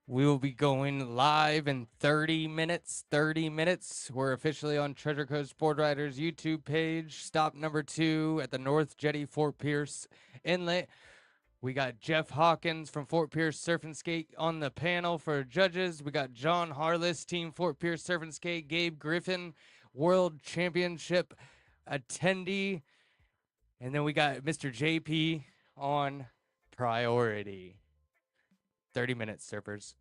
We will be going live in 30 minutes. 30 minutes. We're officially on Treasure Coast Board Riders YouTube page. Stop number 2 at the North Jetty Fort Pierce Inlet. We got Jeff Hawkins from Fort Pierce Surf and Skate on the panel for judges. We got John Harless, Team Fort Pierce Surf and Skate. Gabe Griffin, World Championship attendee. And then we got Mr. JP on priority. 30 minutes, surfers.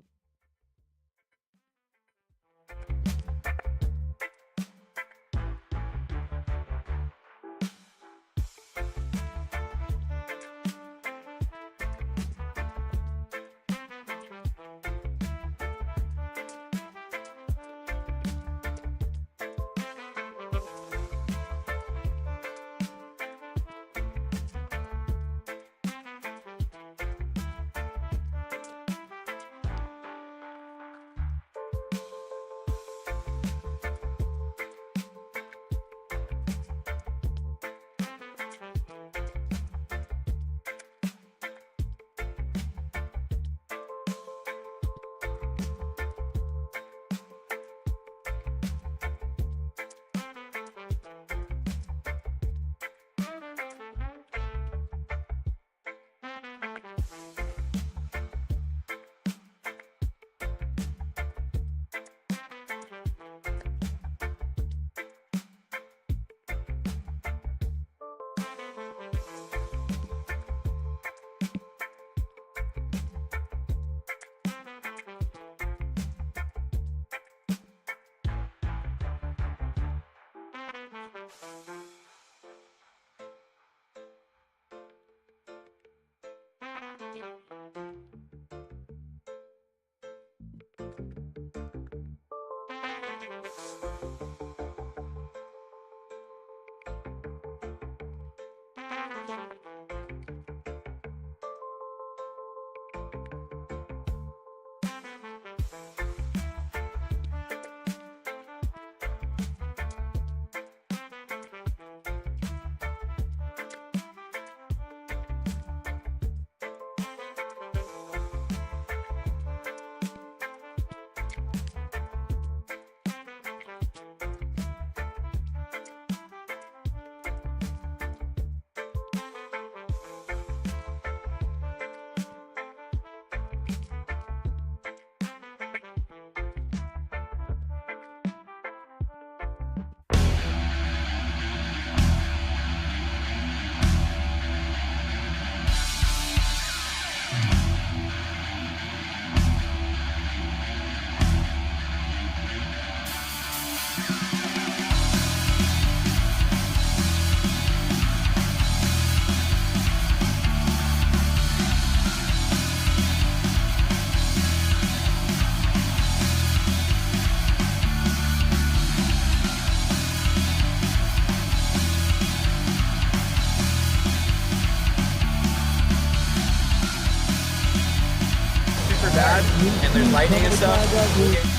Bad, and there's lightning and stuff.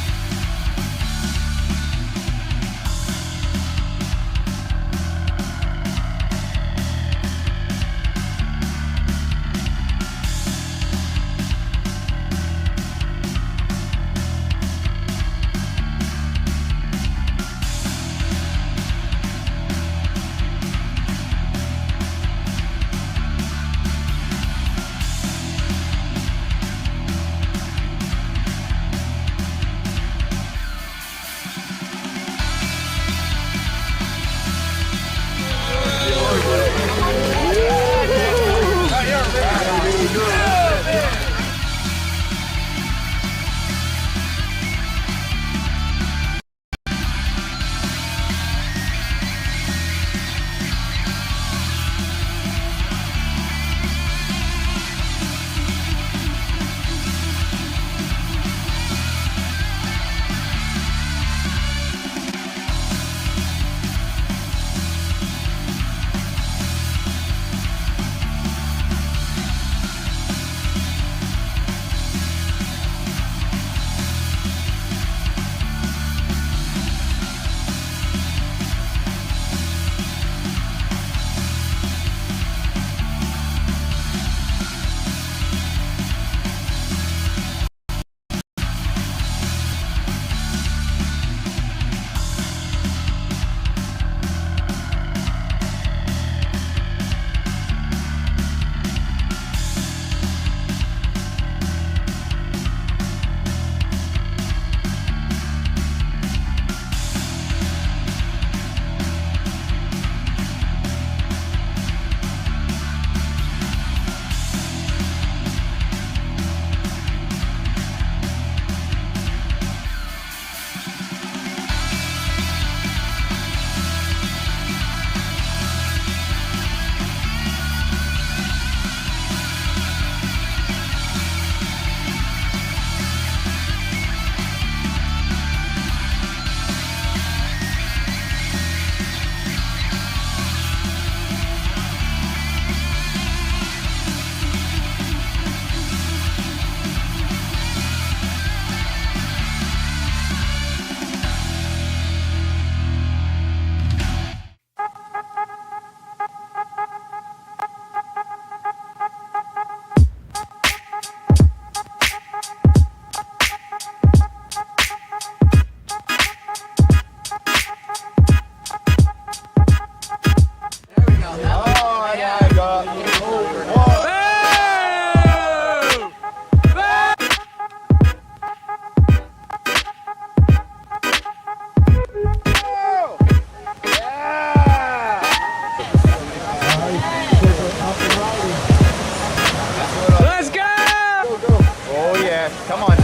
Yes, come on.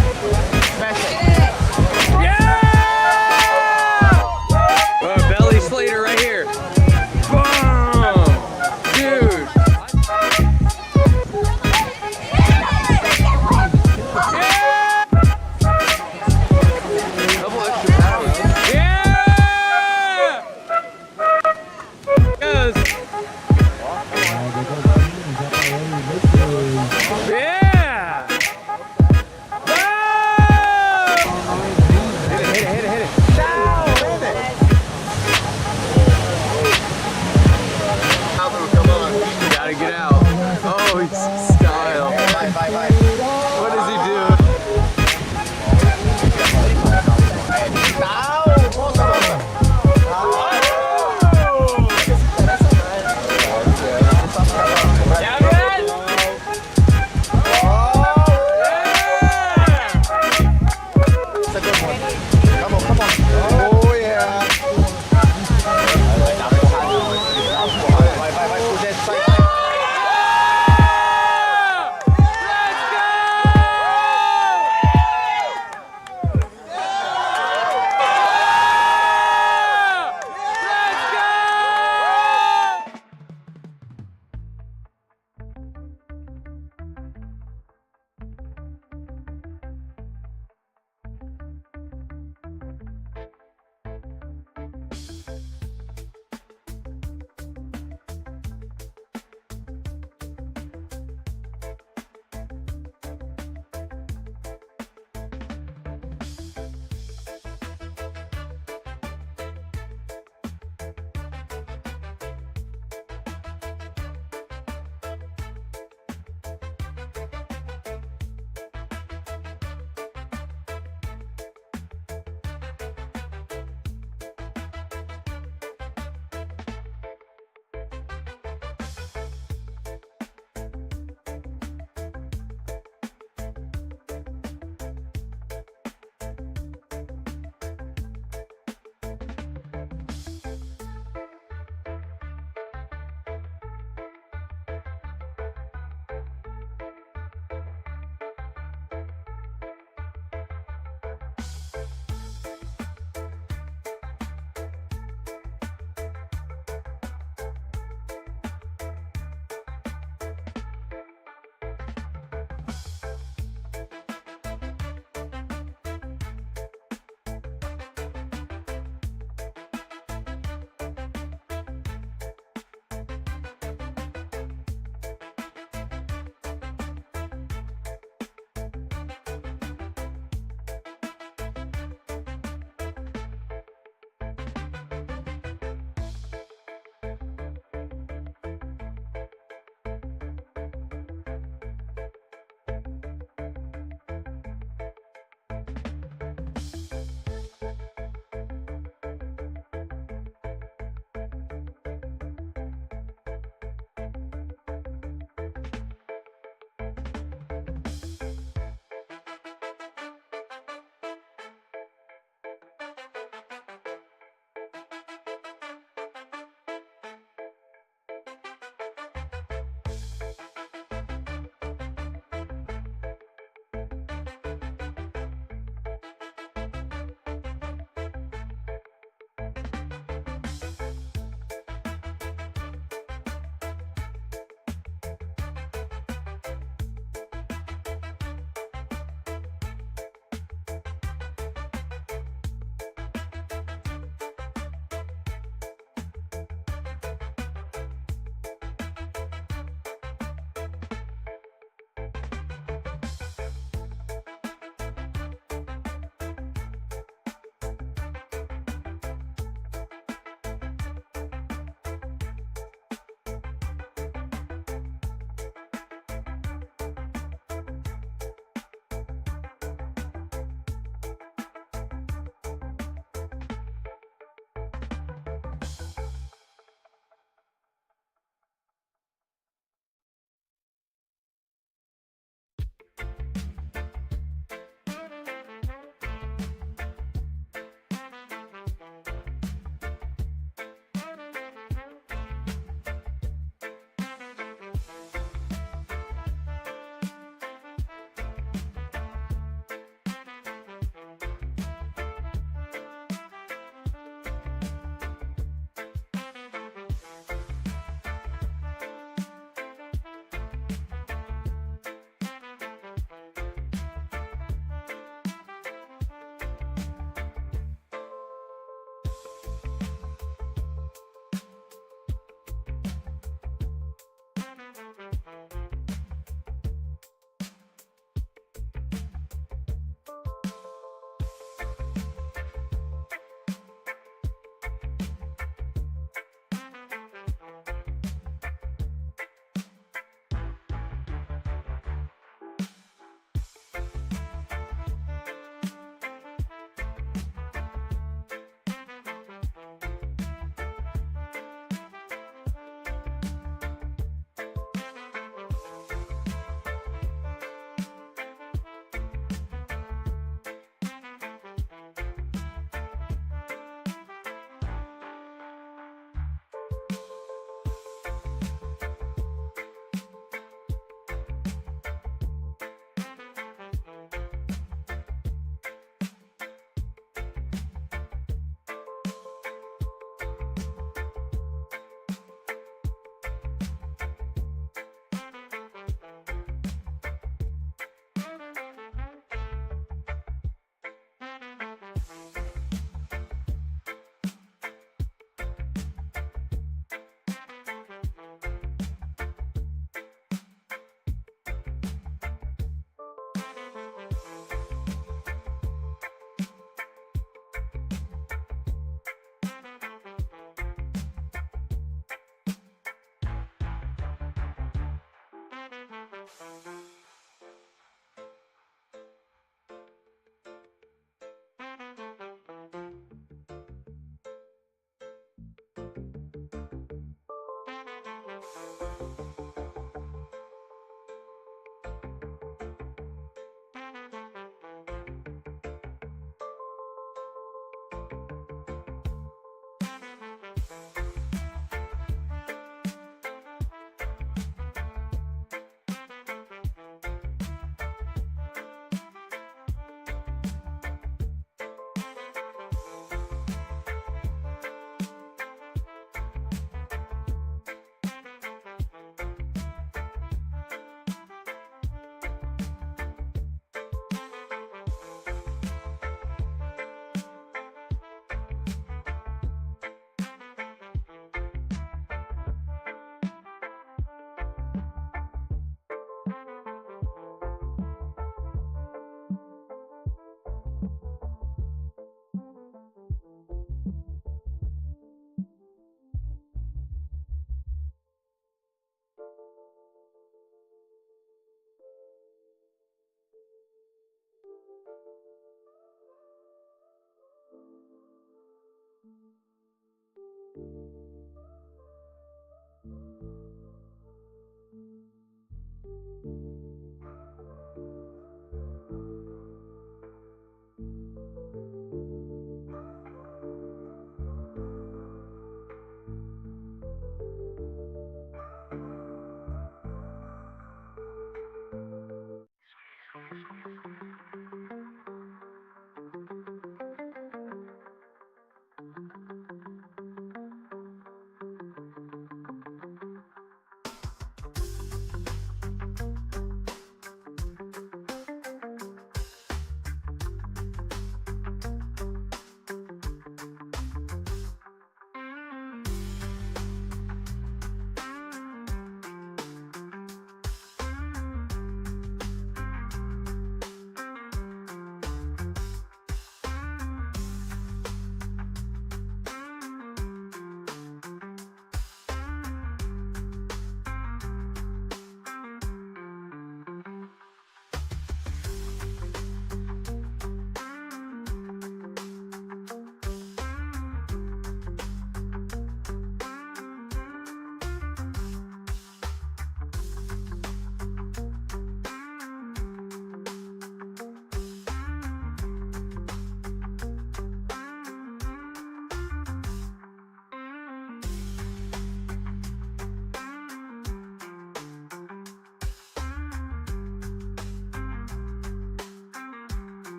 Smash it. Yeah! Belly Slater right here. Boom! Dude. Double extra power. Yeah! Goes. Yeah! Ah!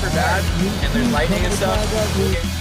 super bad, and there's lightning and stuff.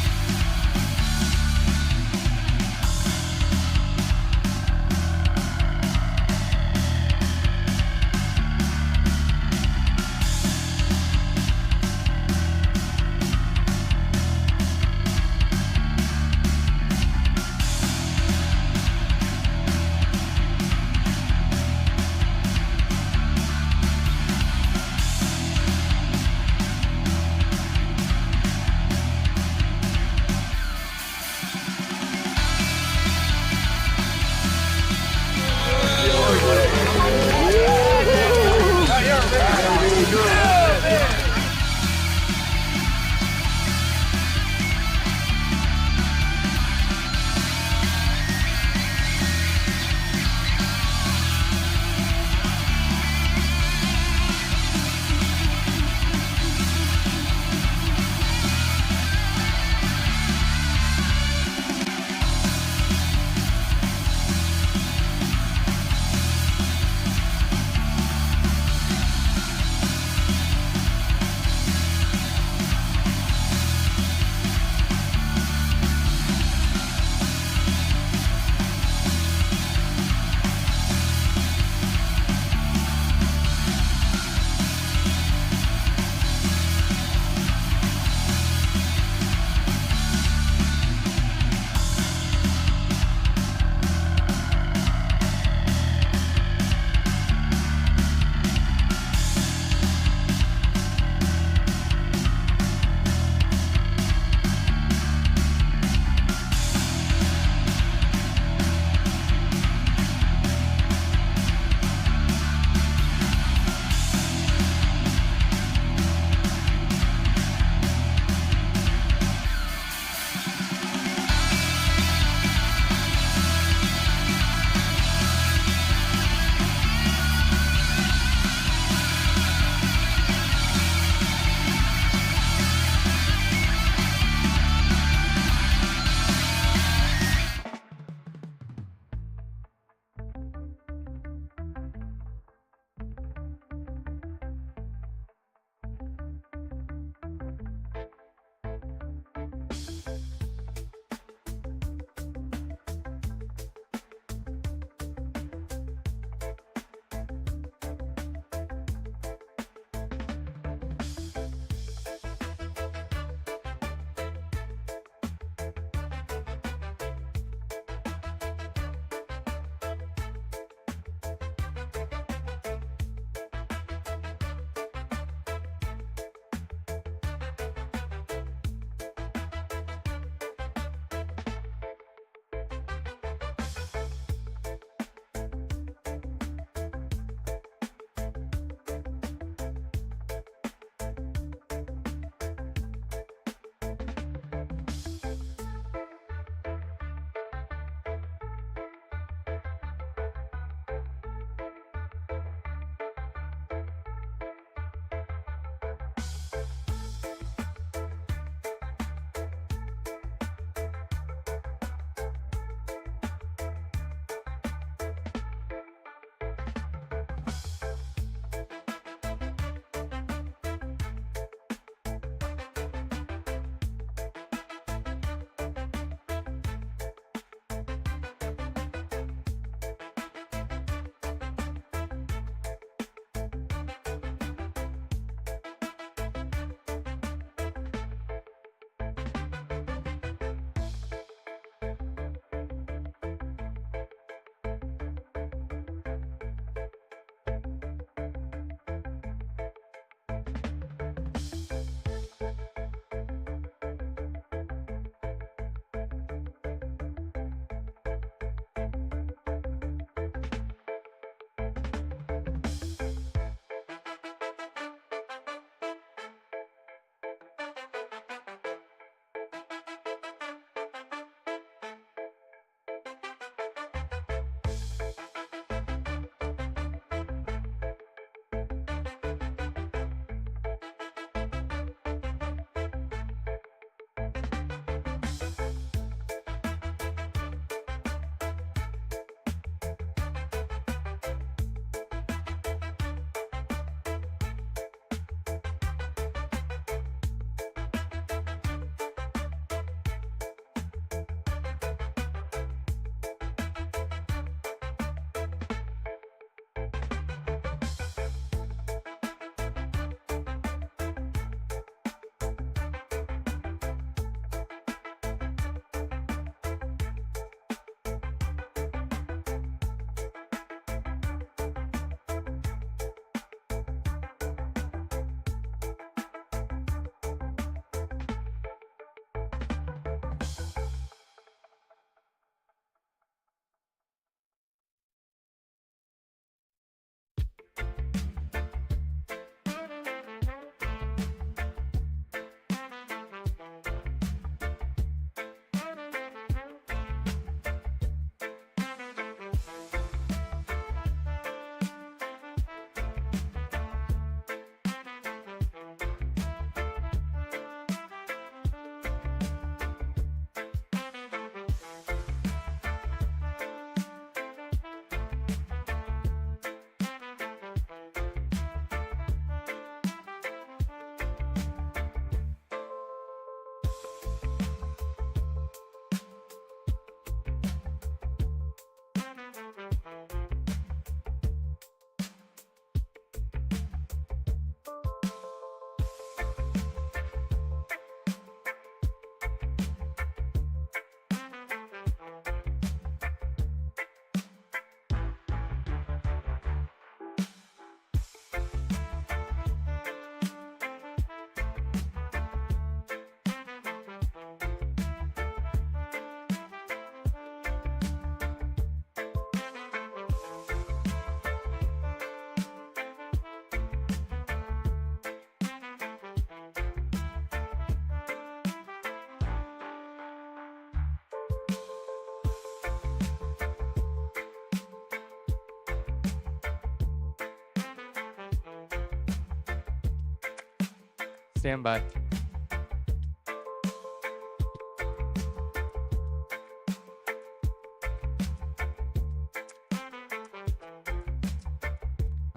Stand by.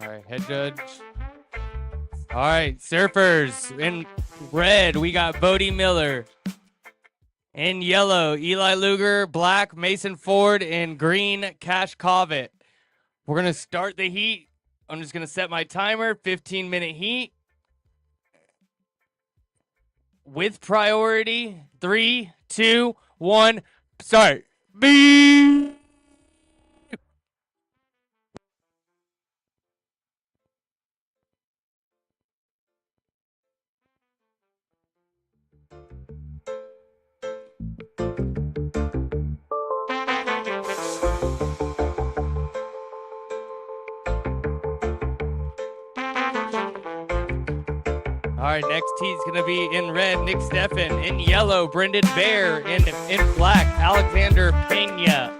All right, head judge. All right, surfers. In red, we got Bodie Miller. In yellow, Eli Luger. Black, Mason Ford. In green, Cash Covet. We're going to start the heat. I'm just going to set my timer, 15-minute heat. With priority, 3, 2, 1, start. Beep. All right, next tee's going to be in red, Nick Steffen. In yellow, Brendan Bear. In black, Alexander Pena.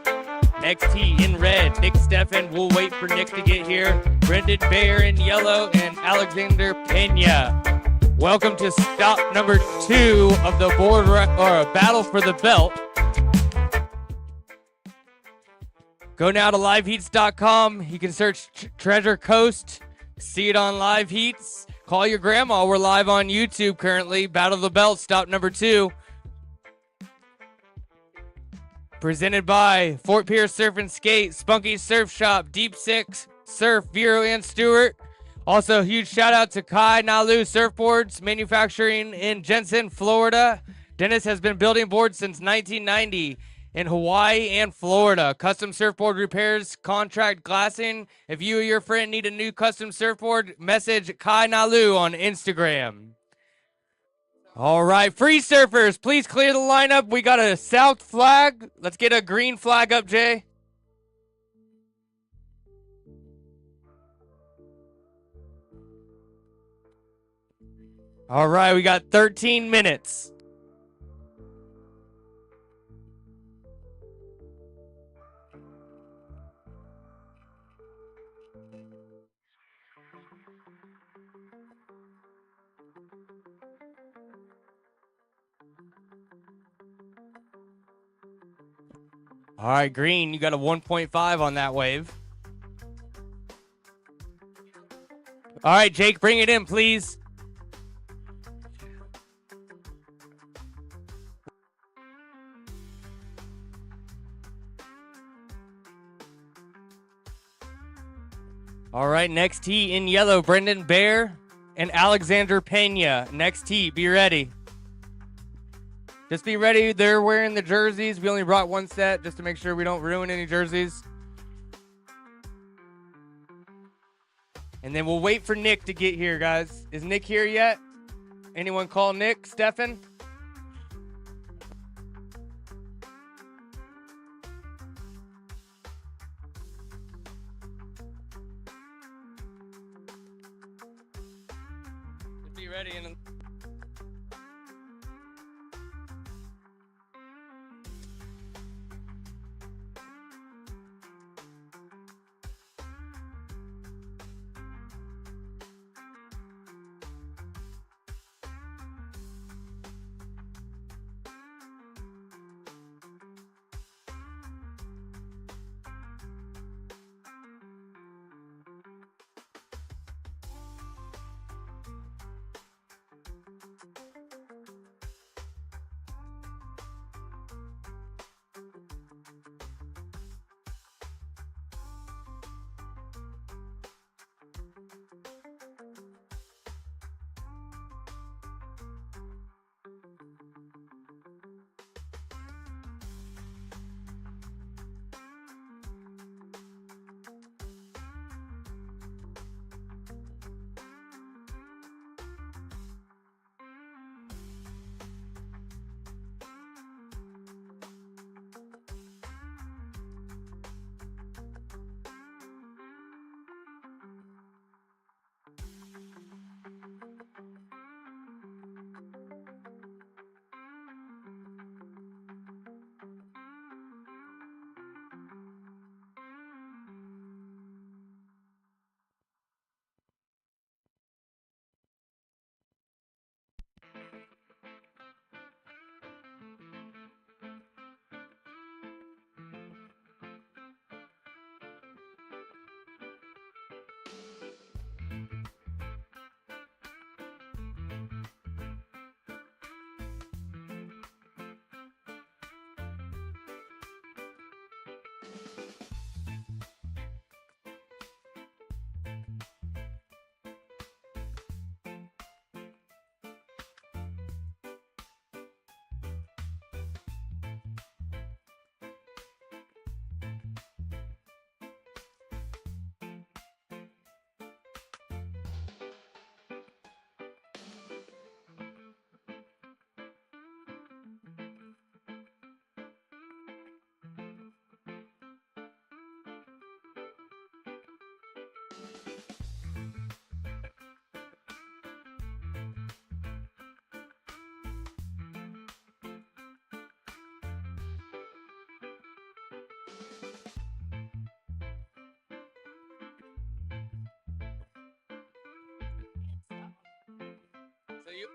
Next tee in red, Nick Steffen. We'll wait for Nick to get here. Brendan Bear in yellow and Alexander Pena. Welcome to stop number 2 of the battle for the belt. Go now to liveheats.com. You can search Treasure Coast. See it on Live Heats. Call your grandma. We're live on YouTube currently. Battle of the Belt, stop number 2. Presented by Fort Pierce Surf and Skate, Spunky Surf Shop, Deep Six Surf, Vero and Stewart. Also, huge shout out to Kai Nalu Surfboards Manufacturing in Jensen, Florida. Dennis has been building boards since 1990 in Hawaii and Florida. Custom surfboard repairs, contract glassing. If you or your friend need a new custom surfboard, message Kai Nalu on Instagram. All right, free surfers, please clear the lineup. We got a south flag. Let's get a green flag up, Jay. All right, we got 13 minutes. All right, green, you got a 1.5 on that wave. All right, Jake, bring it in, please. All right, next tee in yellow, Brendan Bear and Alexander Pena. Next tee, be ready. Just be ready. They're wearing the jerseys. We only brought one set just to make sure we don't ruin any jerseys. And then we'll wait for Nick to get here, guys. Is Nick here yet? Anyone call Nick, Steffen? Just be ready.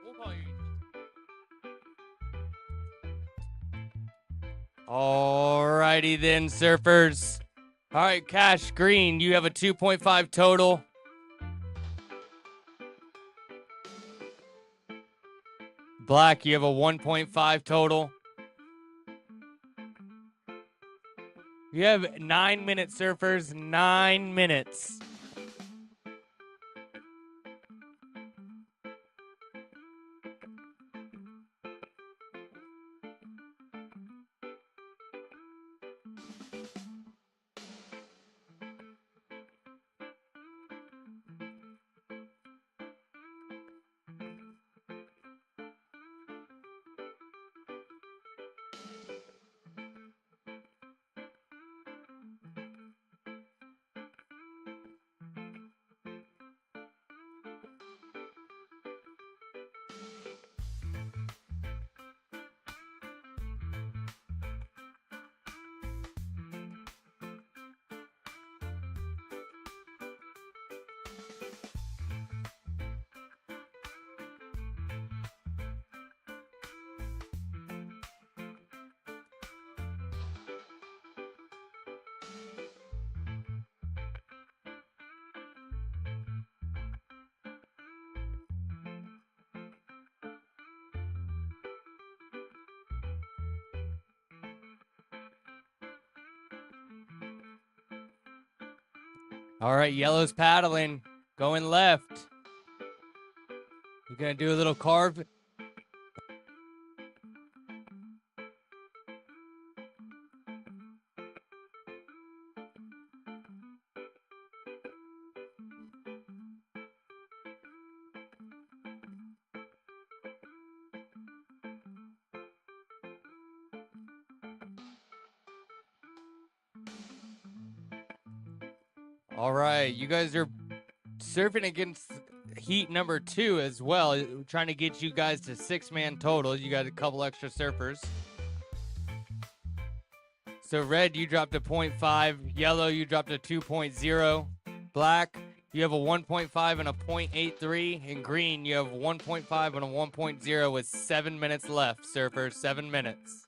We'll call you. Alrighty then, surfers. All right, Cash Green, you have a 2.5 total. Black, you have a 1.5 total. You have 9 minutes, surfers. 9 minutes. All right, yellow's paddling, going left. You're gonna do a little carve. All right, you guys are surfing against heat number 2 as well, trying to get you guys to 6-man total. You got a couple extra surfers. So red, you dropped a 0.5. Yellow, you dropped a 2.0. Black, you have a 1.5 and a 0.83. And green, you have 1.5 and a 1.0 with 7 minutes left, surfers. 7 minutes.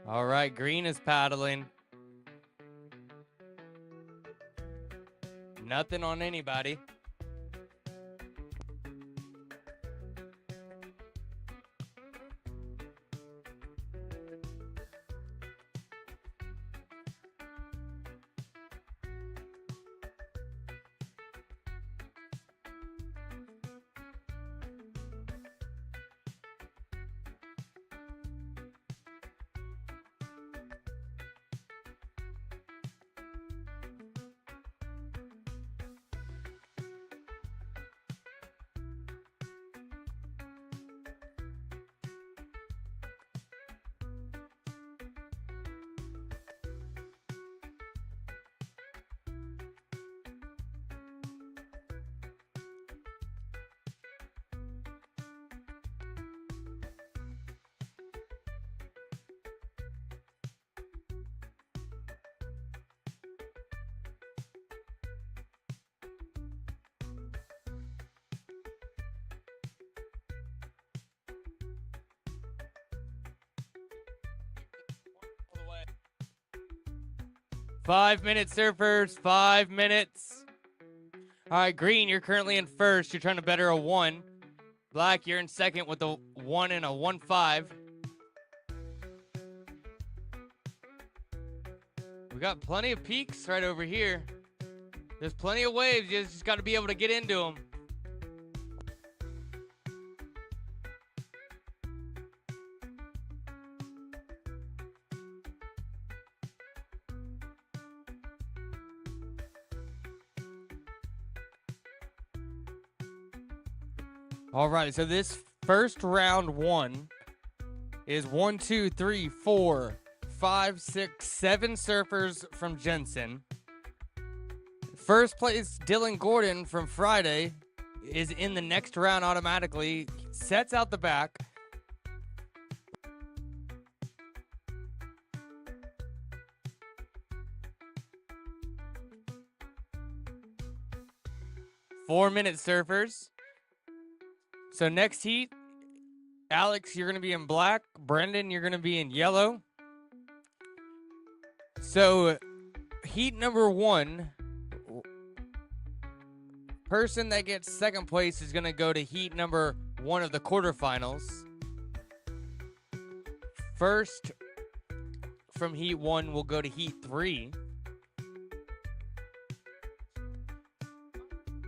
All right, green is paddling. Nothing on anybody. Five minutes, surfers. 5 minutes. All right, green, you're currently in first. You're trying to better a 1. Black, you're in second with a 1 and a 1.5. We got plenty of peaks right over here. There's plenty of waves. You just got to be able to get into them. All right, so this first round 1 is 1, 2, 3, 4, 5, 6, 7 surfers from Jensen. First place, Dylan Gordon from Friday is in the next round automatically. Sets out the back. Four-minute surfers. So next heat, Alex, you're going to be in black. Brendan, you're going to be in yellow. So heat number 1, person that gets second place is going to go to heat number 1 of the quarterfinals. First from heat 1 will go to heat 3.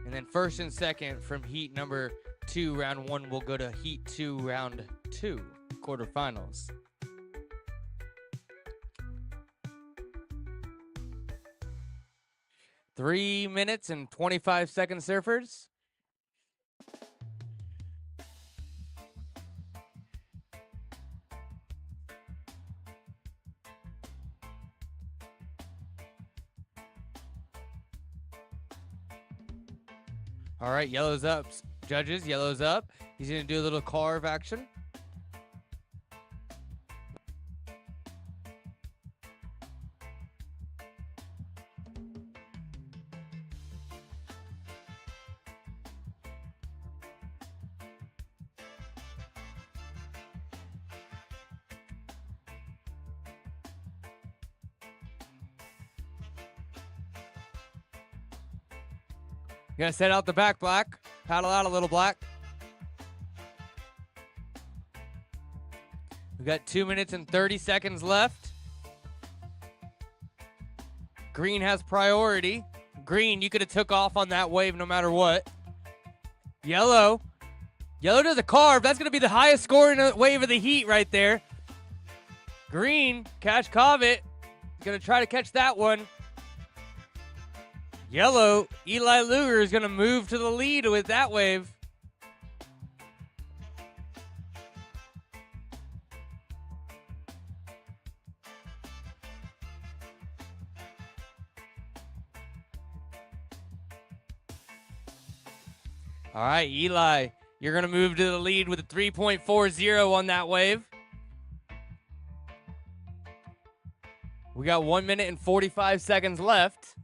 And then first and second from heat number 2, round 1, will go to heat 2, round 2, quarterfinals. Three minutes and 25 seconds, surfers. All right, yellow's up. Judges, yellow's up. He's going to do a little carve action. You gotta set out the back, Black. Paddle out a little, Black. We got 2 minutes and 30 seconds left. Green has priority. Green, you could have took off on that wave no matter what. Yellow. Yellow does a carve. That's gonna be the highest scoring wave of the heat right there. Green, Cash Covet, gonna try to catch that one. Yellow, Eli Luger is going to move to the lead with that wave. All right, Eli, you're going to move to the lead with a 3.40 on that wave. We got 1 minute and 45 seconds left.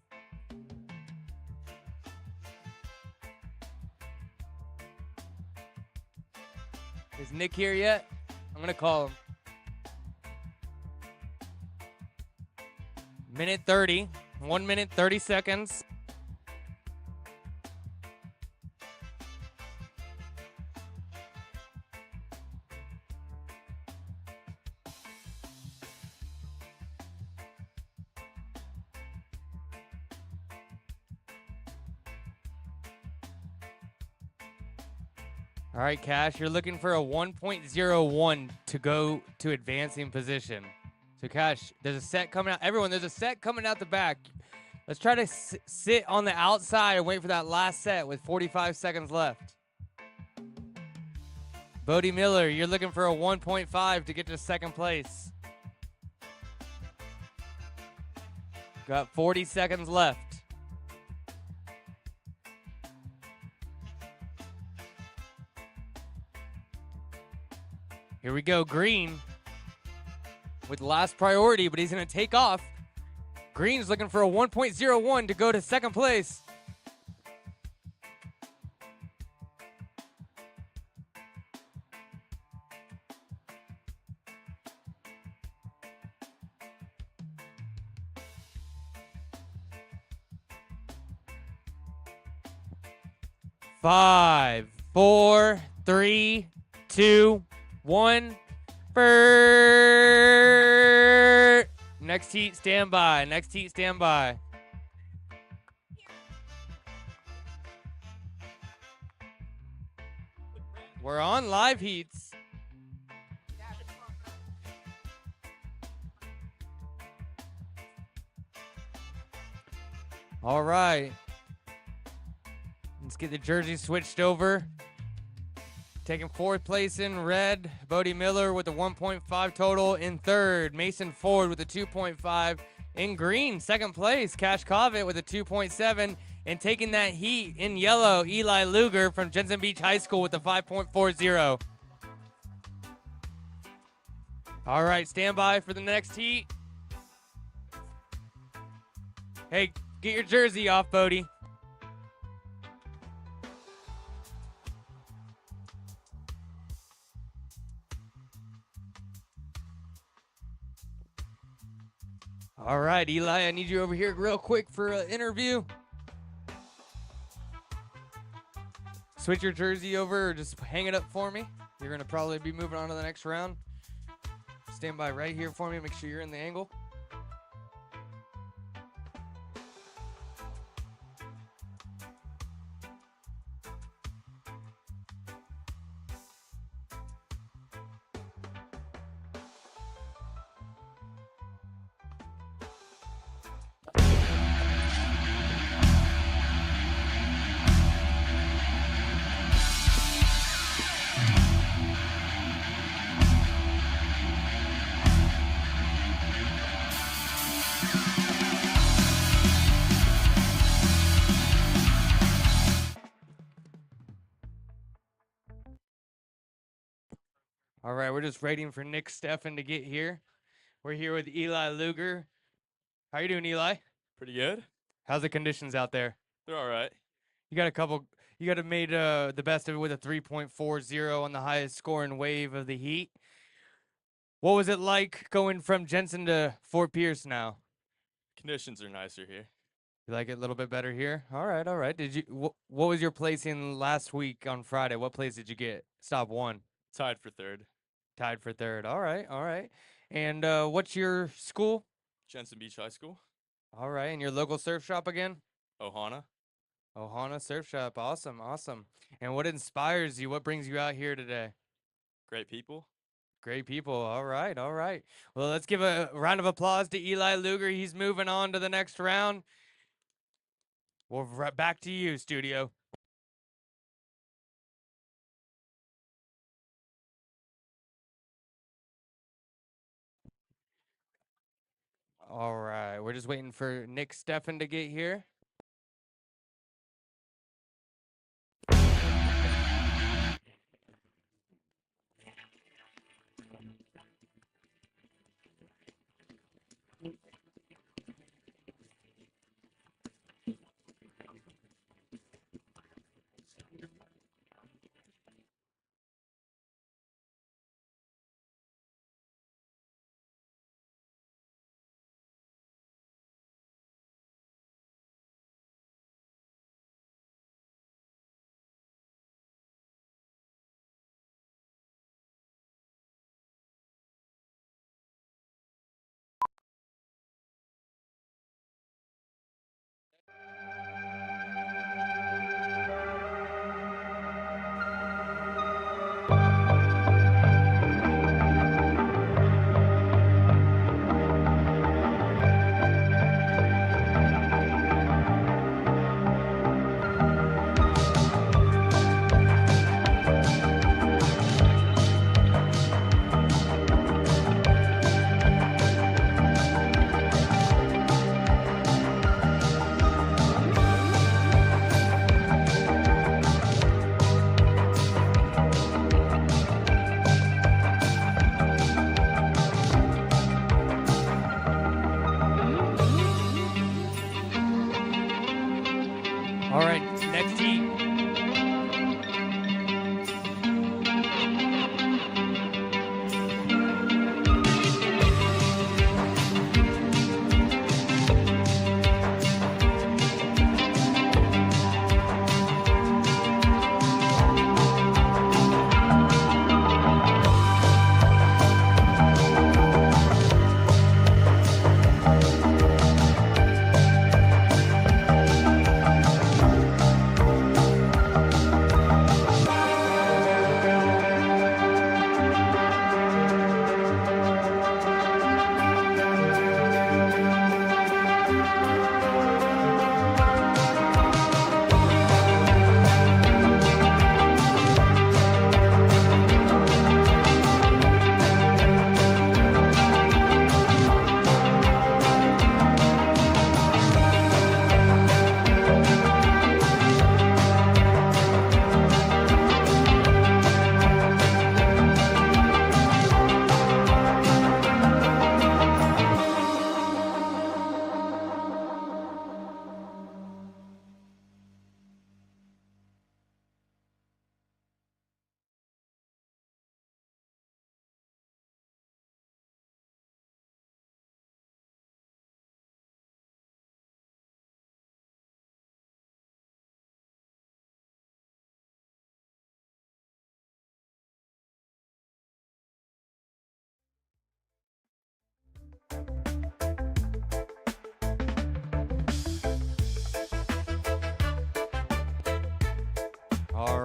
Is Nick here yet? I'm going to call him. Minute 30. 1 minute, 30 seconds. All right, Cash, you're looking for a 1.01 to go to advancing position. So, Cash, there's a set coming out. Everyone, there's a set coming out the back. Let's try to sit on the outside and wait for that last set with 45 seconds left. Bodie Miller, you're looking for a 1.5 to get to second place. Got 40 seconds left. Here we go, Green with last priority, but he's going to take off. Green's looking for a 1.01 to go to second place. Five, four, three, two, 1. Next heat, stand by. Next heat, stand by. We're on live heats. All right. Let's get the jersey switched over. Taking fourth place in red, Bodie Miller with a 1.5 total. In third, Mason Ford with a 2.5. In green, second place, Cash Covet with a 2.7. And taking that heat in yellow, Eli Luger from Jensen Beach High School with a 5.40. All right, stand by for the next heat. Hey, get your jersey off, Bodie. All right, Eli, I need you over here real quick for an interview. Switch your jersey over or just hang it up for me. You're going to probably be moving on to the next round. Stand by right here for me. Make sure you're in the angle. All right, we're just waiting for Nick Steffen to get here. We're here with Eli Luger. How you doing, Eli? Pretty good. How's the conditions out there? They're all right. You got to made the best of it with a 3.40 on the highest scoring wave of the heat. What was it like going from Jensen to Fort Pierce now? Conditions are nicer here. You like it a little bit better here? All right, all right. What was your placing last week on Friday? What place did you get? Stop one. Tied for third. Tied for third. All right, all right. And what's your school? Jensen Beach High School. All right, and your local surf shop again? Ohana. Ohana Surf Shop. Awesome, awesome. And what inspires you? What brings you out here today? Great people. Great people. All right, all right. Well, let's give a round of applause to Eli Luger. He's moving on to the next round. We're right back to you, studio. All right, we're just waiting for Nick Steffen to get here.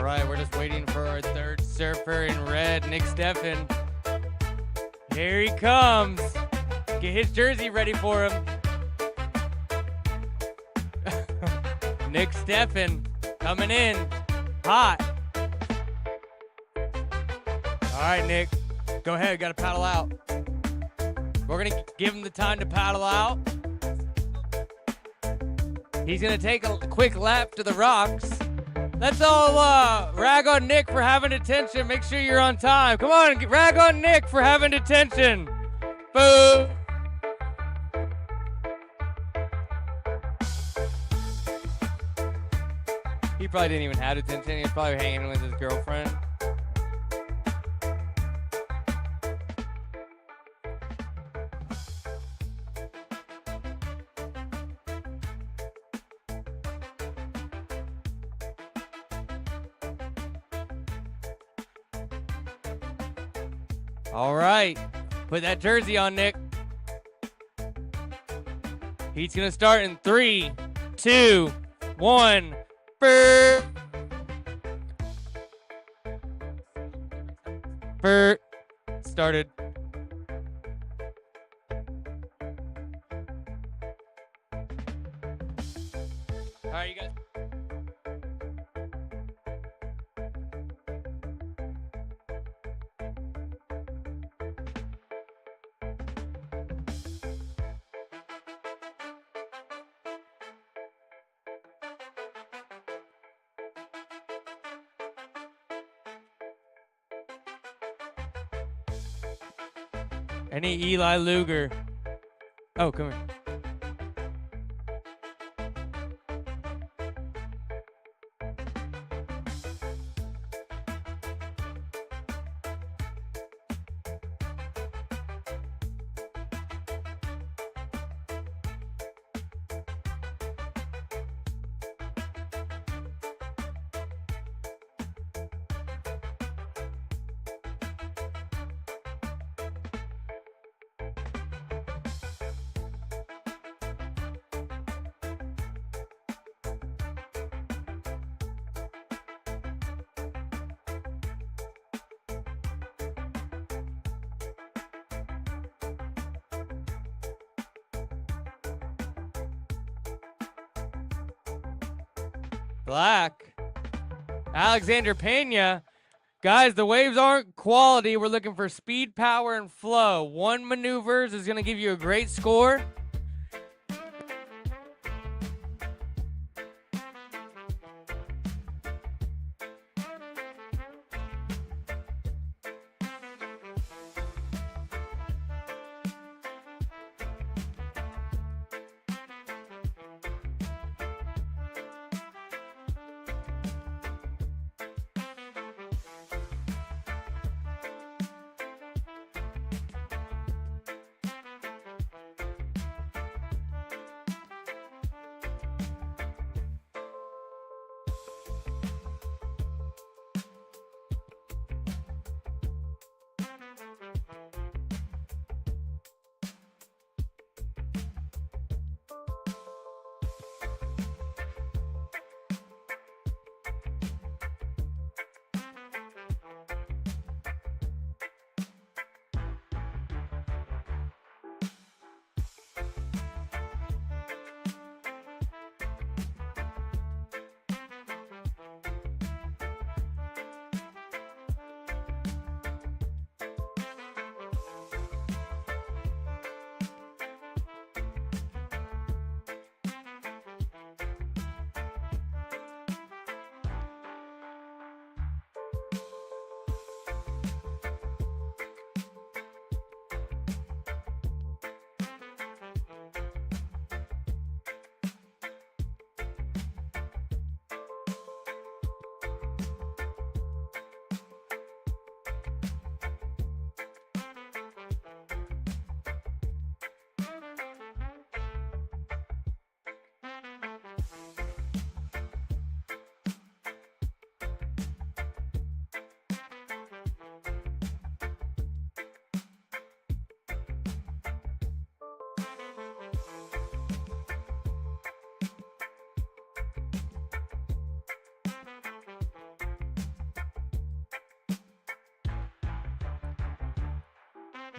right, we're just waiting for our third surfer in red, Nick Steffen. Here he comes. Get his jersey ready for him. Nick Steffen coming in hot. All right, Nick, go ahead. Got to paddle out. We're going to give him the time to paddle out. He's going to take a quick lap to the rocks. Let's all rag on Nick for having detention. Make sure you're on time. Come on, rag on Nick for having detention. Boo! He probably didn't even have detention. He was probably hanging with his girlfriend. All right, put that jersey on, Nick. He's gonna start in 3, 2, 1. Bert started. All right, you guys. Any Eli Luger? Oh, come here. Black. Alexander Pena. Guys, the waves aren't quality. We're looking for speed, power, and flow. 1 maneuvers is going to give you a great score.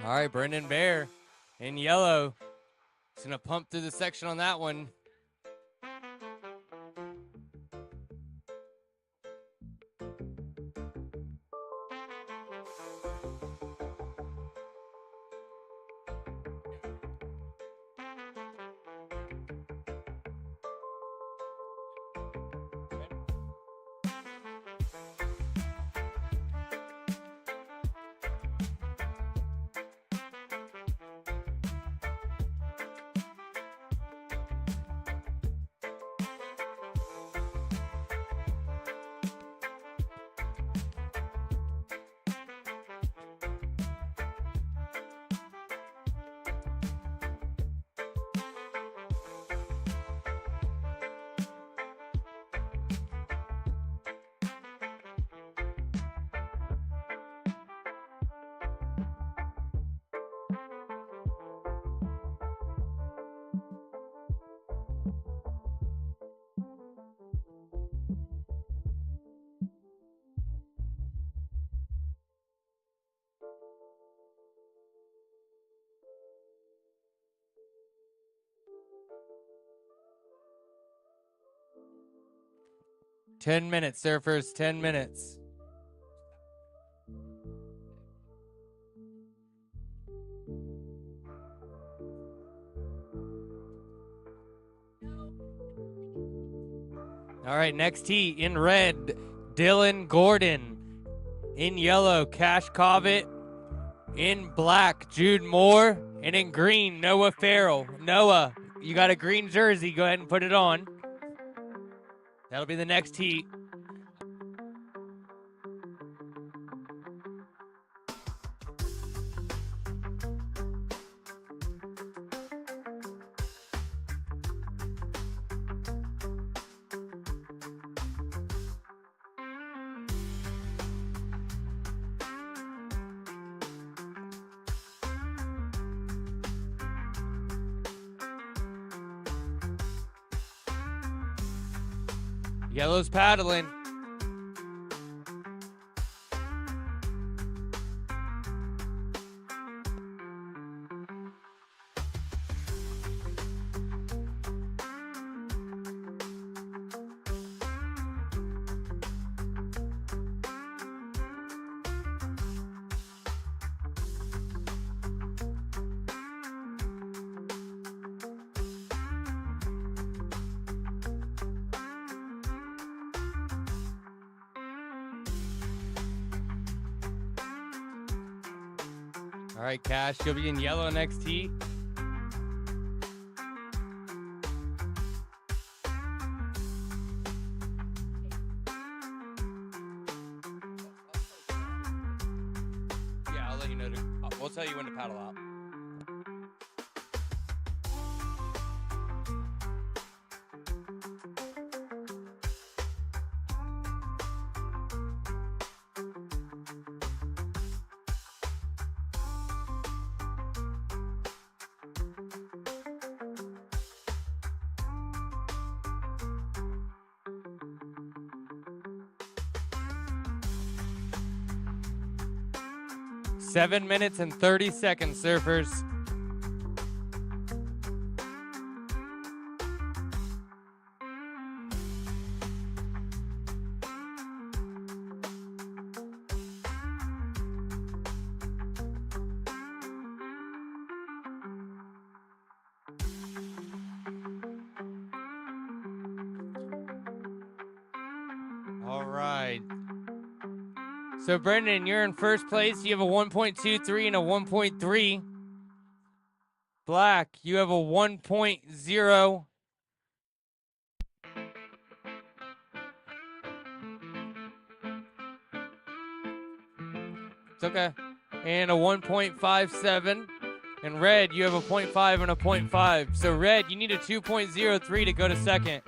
All right, Brendan Bear in yellow. He's going to pump through the section on that one. Ten minutes, surfers, 10 minutes. All right, next heat in red, Dylan Gordon. In yellow, Cash Covet. In black, Jude Moore. And in green, Noah Farrell. Noah, you got a green jersey. Go ahead and put it on. That'll be the next heat. Yellow's paddling. All right, Cash, you'll be in yellow next heat. Yeah, I'll let you know. We'll tell you when to paddle out. Seven minutes and 30 seconds, surfers. All right. So, Brendan, you're in first place. You have a 1.23 and a 1.3. Black, you have a 1.0. It's okay. And a 1.57. And red, you have a 0.5 and a 0.5. So, red, you need a 2.03 to go to second.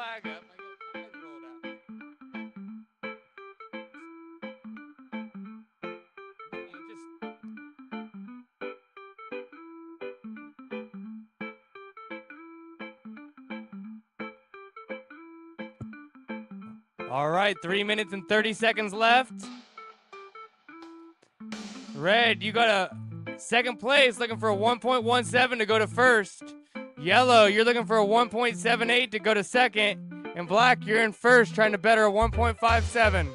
flag up. I got rolled out. All right, 3 minutes and 30 seconds left. Red, you got a second place, looking for a 1.17 to go to first. Yellow, you're looking for a 1.78 to go to second. And black, you're in first, trying to better a 1.57.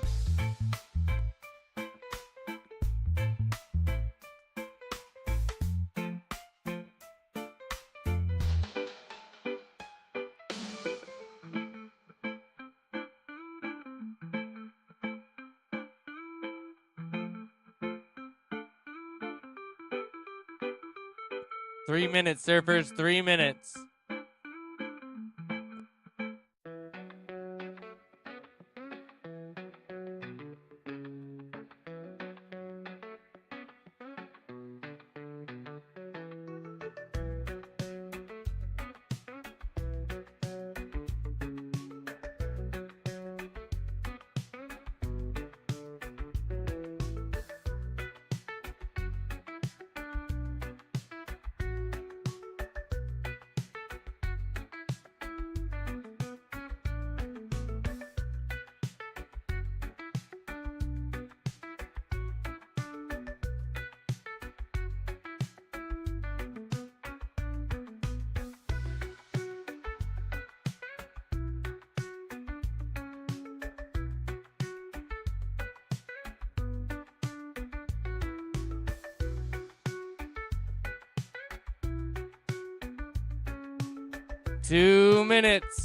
Three minutes, surfers, 3 minutes.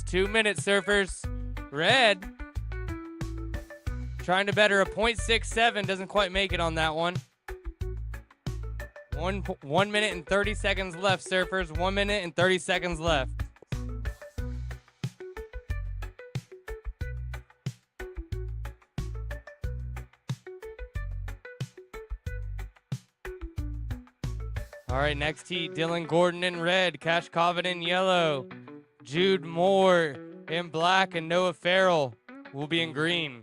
Two minutes, surfers. Red, trying to better a 0.67, doesn't quite make it on that one. 1 minute and 30 seconds left, surfers. 1 minute and 30 seconds left. All right, next heat, Dylan Gordon in red, Cash Coven in yellow, Jude Moore in black, and Noah Farrell will be in green.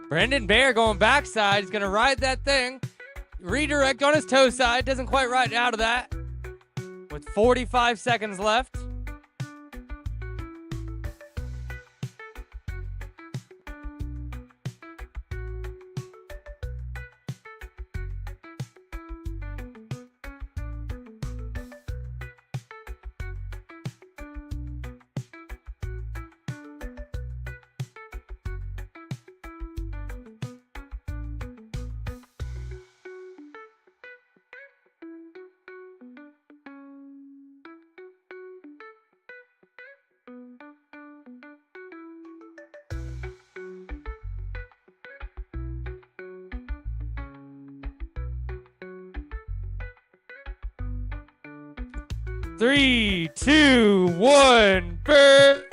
Brendan Bear going backside. He's going to ride that thing. Redirect on his toe side. Doesn't quite ride out of that. With 45 seconds left. Three, two, one, burn.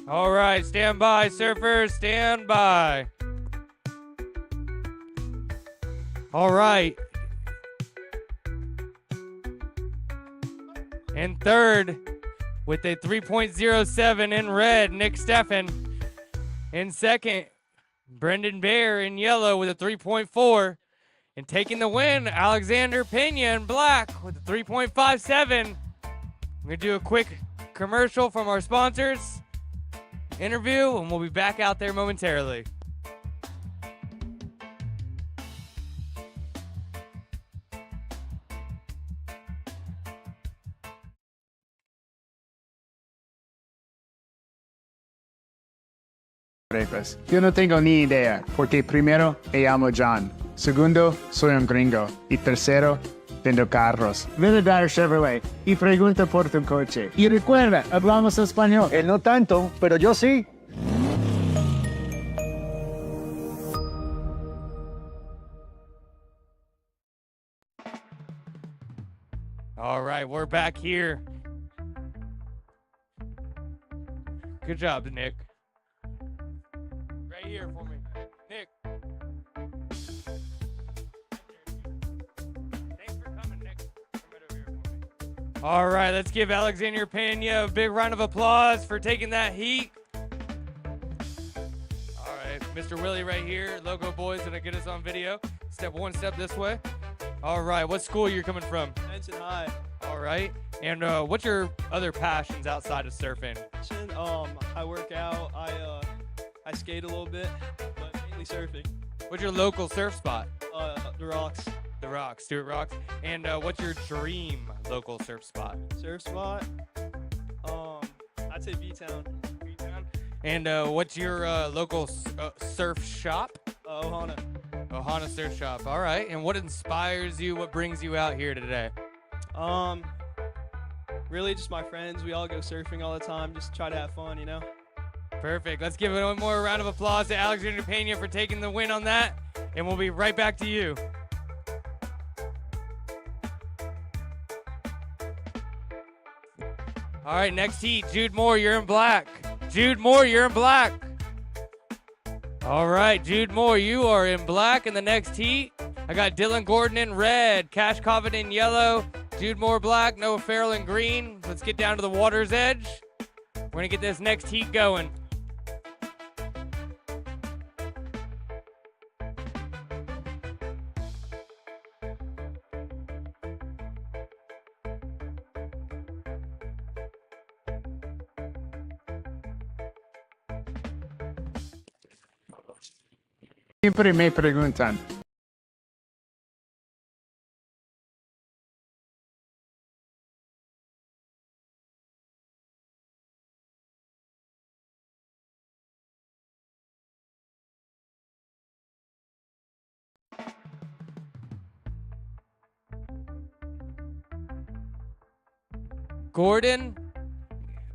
All right, stand by, surfers, stand by. All right. In third, with a 3.07 in red, Nick Steffen. In second, Brendan Bear in yellow with a 3.4. And taking the win, Alexander Pena in black with a 3.57. I'm going to do a quick commercial from our sponsors, interview, and we'll be back out there momentarily. Yo no tengo ni idea, porque primero me llamo John, segundo soy un gringo y tercero vendo carros. Ven a dar Chevrolet y pregunta por tu coche. Y recuerda, hablamos español. Él no tanto, pero yo sí. right, we're back here. Good job, Nick. Right here for me. Nick. Thanks for coming, Nick. Come right over here for me. All right, let's give Alexander Pena a big round of applause for taking that heat. All right, Mr. Willie right here. Logo Boy's gonna get us on video. Step one step this way. All right, what school you're coming from? Benson High. All right, and what's your other passions outside of surfing? I work out. I skate a little bit, but mainly surfing. What's your local surf spot? The Rocks. The Rocks, Stewart Rocks. And what's your dream local surf spot? Surf spot. I'd say B-Town. B-Town. And what's your local surf shop? Ohana. Ohana Surf Shop. All right. And what inspires you? What brings you out here today? Really just my friends. We all go surfing all the time. Just try to have fun, you know? Perfect. Let's give it one more round of applause to Alexander Pena for taking the win on that. And we'll be right back to you. All right, next heat, Jude Moore, you're in black. Jude Moore, you're in black. All right, Jude Moore, you are in black in the next heat. I got Dylan Gordon in red, Cash Covet in yellow, Jude Moore black, Noah Farrell in green. Let's get down to the water's edge. We're gonna get this next heat going. Siempre me preguntan. Gordon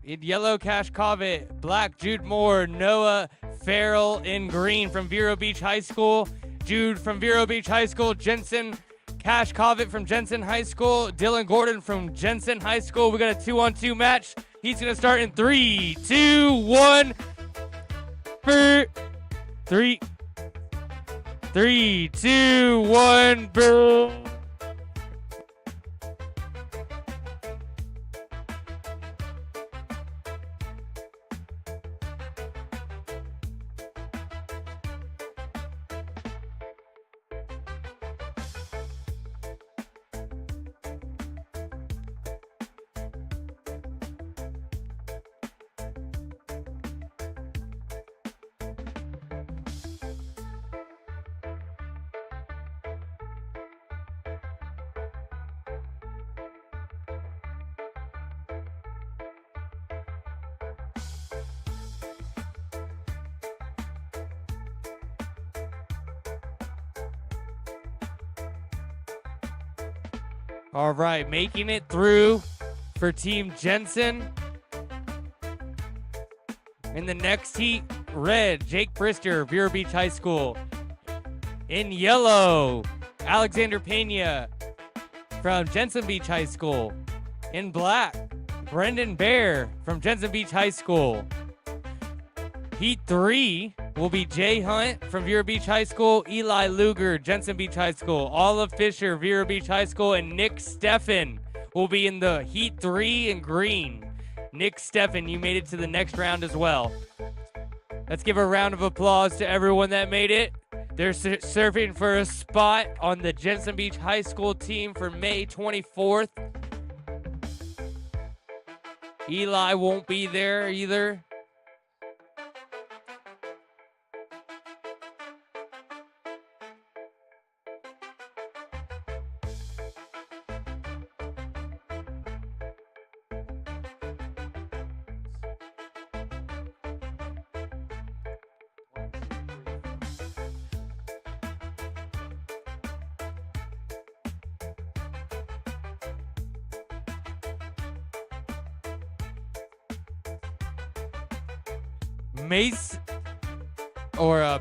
in yellow, Cash Covet, black, Jude Moore, Noah Farrell in green from Vero Beach High School, Jude from Vero Beach High School, Jensen, Cash Covet from Jensen High School, Dylan Gordon from Jensen High School. We got a 2-on-2 match. He's gonna start in 3, 2, 1. 3, 2, 1, boom. All right, making it through for Team Jensen. In the next heat, red, Jake Brister, Vero Beach High School. In yellow, Alexander Pena from Jensen Beach High School. In black, Brendan Bear from Jensen Beach High School. Heat 3 will be Jay Hunt from Vero Beach High School, Eli Luger, Jensen Beach High School, Olive Fisher, Vero Beach High School, and Nick Steffen will be in the Heat 3 in green. Nick Steffen, you made it to the next round as well. Let's give a round of applause to everyone that made it. They're surfing for a spot on the Jensen Beach High School team for May 24th. Eli won't be there either.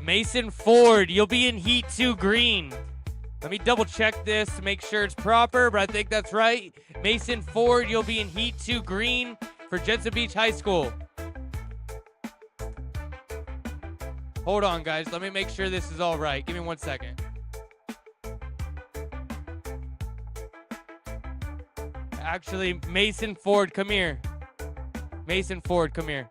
Mason Ford, you'll be in Heat 2 green. Let me double check this to make sure it's proper, but I think that's right. Mason Ford, you'll be in Heat 2 green for Jensen Beach High School. Hold on, guys. Let me make sure this is all right. Give me 1 second. Actually, Mason Ford, come here. Mason Ford, come here.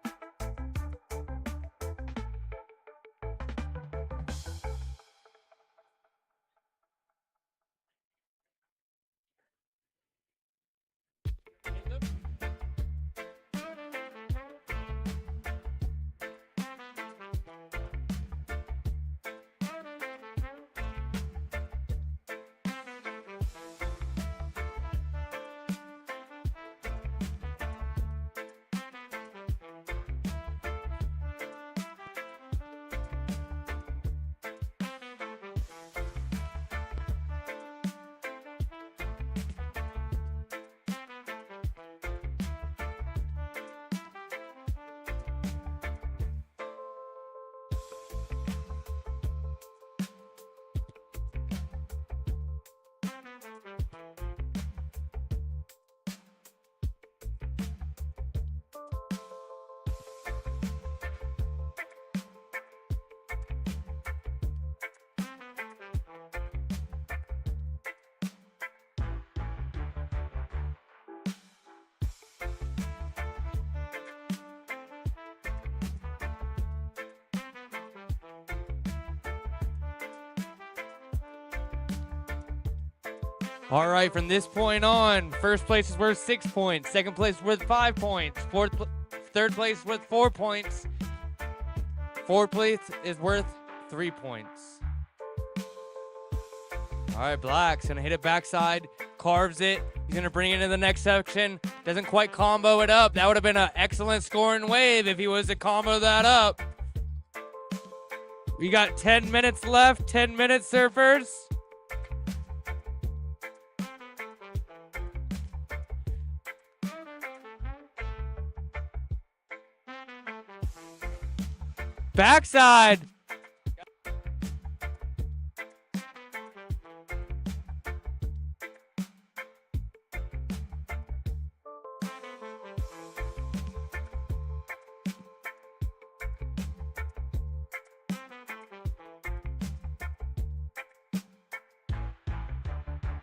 All right, from this point on, first place is worth 6 points. Second place is worth 5 points. Third place is worth 4 points. Fourth place is worth 3 points. All right, Black's gonna hit it backside, carves it. He's gonna bring it into the next section. Doesn't quite combo it up. That would have been an excellent scoring wave if he was to combo that up. We got 10 minutes left. 10 minutes, surfers. Backside.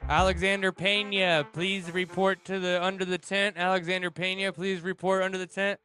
Alexander Pena, please report to the under the tent. Alexander Pena, please report under the tent.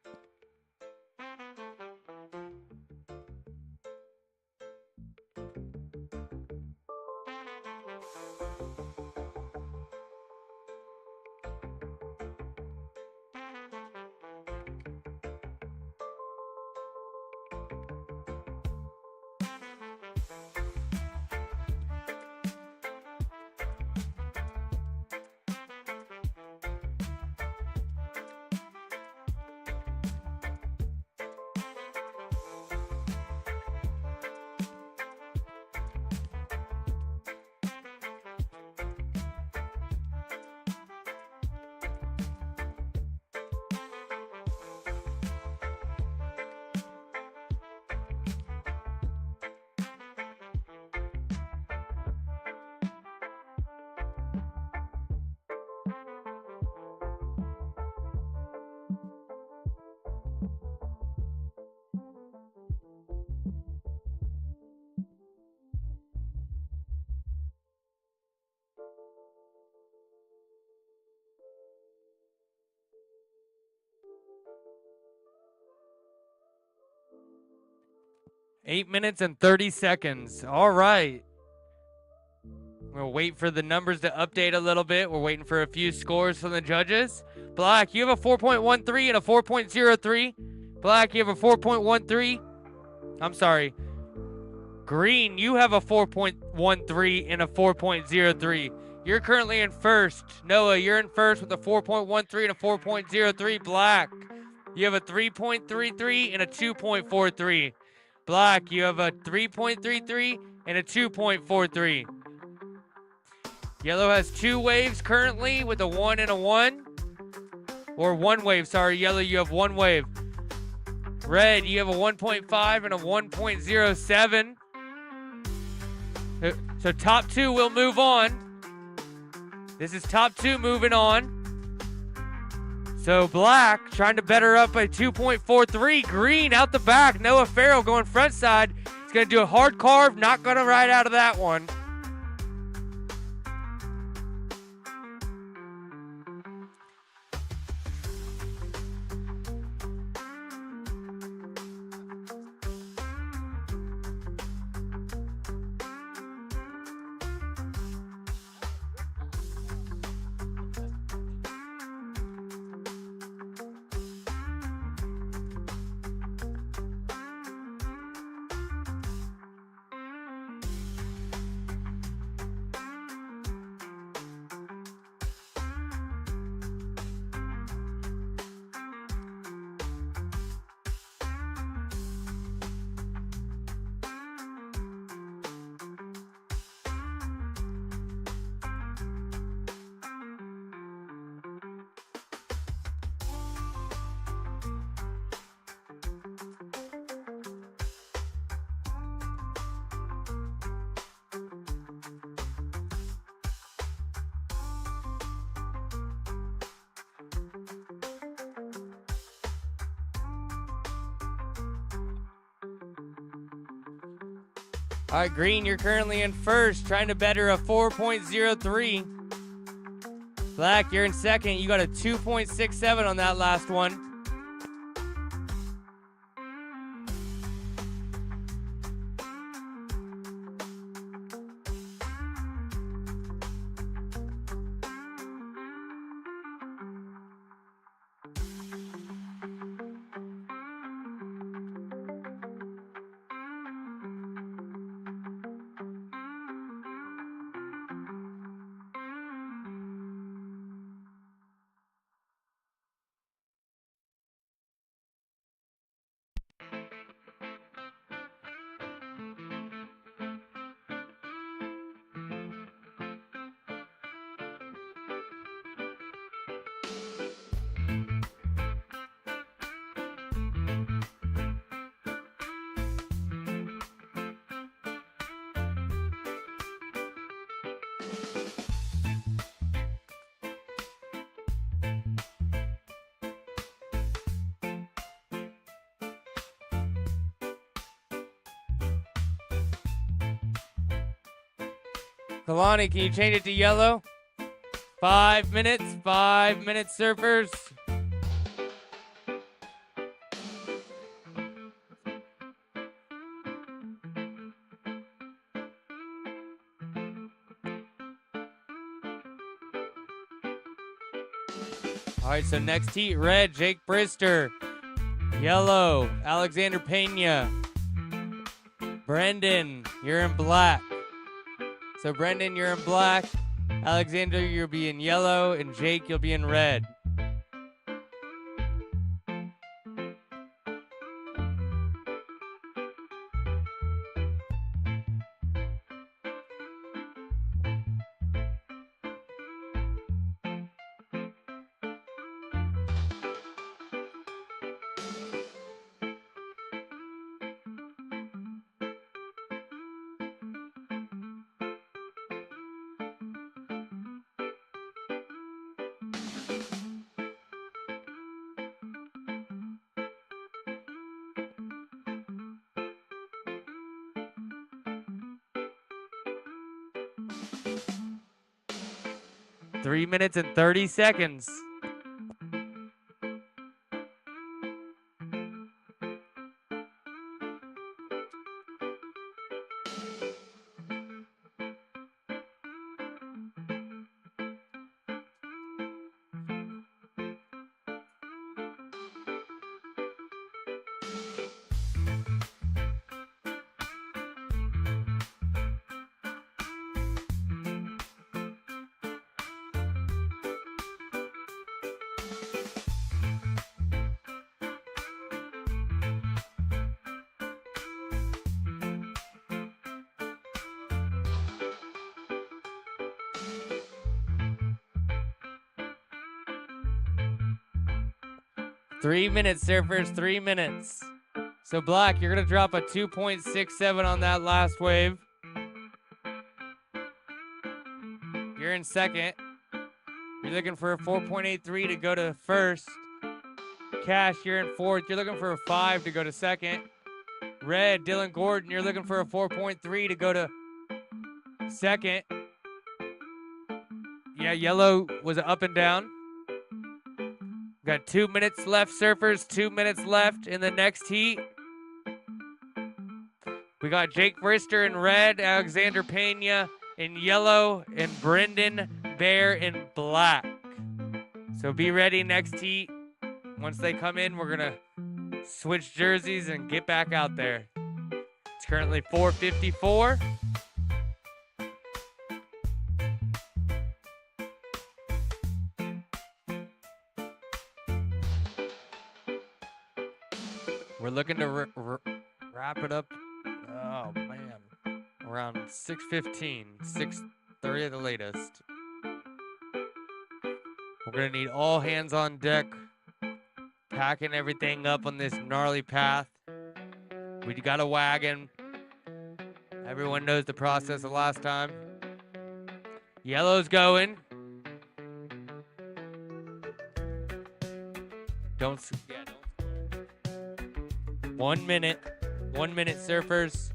Eight minutes and 30 seconds. All right. We'll wait for the numbers to update a little bit. We're waiting for a few scores from the judges. Black, you have a 4.13 and a 4.03. Black, you have a 4.13. I'm sorry. Green, you have a 4.13 and a 4.03. You're currently in first. Noah, you're in first with a 4.13 and a 4.03. Black, you have a 3.33 and a 2.43. Black, you have a 3.33 and a 2.43. Yellow has 2 waves currently with a 1 and a 1. Or 1 wave, sorry. Yellow, you have 1 wave. Red, you have a 1.5 and a 1.07. So top 2 will move on. This is top 2 moving on. So Black trying to better up a 2.43. Green out the back. Noah Farrell going front side. He's going to do a hard carve. Not going to ride out of that one. All right, Green, you're currently in first, trying to better a 4.03. Black, you're in second. You got a 2.67 on that last one. Kalani, can you change it to yellow? 5 minutes, 5 minutes, surfers. All right, so next heat, red, Jake Brister. Yellow, Alexander Pena. Brendan, you're in black. So Brendan, you're in black. Alexander, you'll be in yellow. And Jake, you'll be in red. Three minutes and 30 seconds. Three minutes, surfers, 3 minutes. So Black, you're gonna drop a 2.67 on that last wave. You're in second. you're looking for a 4.83 to go to first. Cash, you're in fourth. You're looking for a 5 to go to second. Red, Dylan Gordon, you're looking for a 4.3 to go to second. Yeah, yellow was up and down. Got 2 minutes left, surfers. 2 minutes left in the next heat. We got Jake Brister in red, Alexander Pena in yellow, and Brendan Bear in black. So be ready next heat. Once they come in, we're going to switch jerseys and get back out there. It's currently 4:54. We're looking to wrap it up. Oh, man. Around 6:15, 6:30 at the latest. We're going to need all hands on deck, packing everything up on this gnarly path. We got a wagon. Everyone knows the process of last time. Yellow's going. Don't. 1 minute. 1 minute, surfers.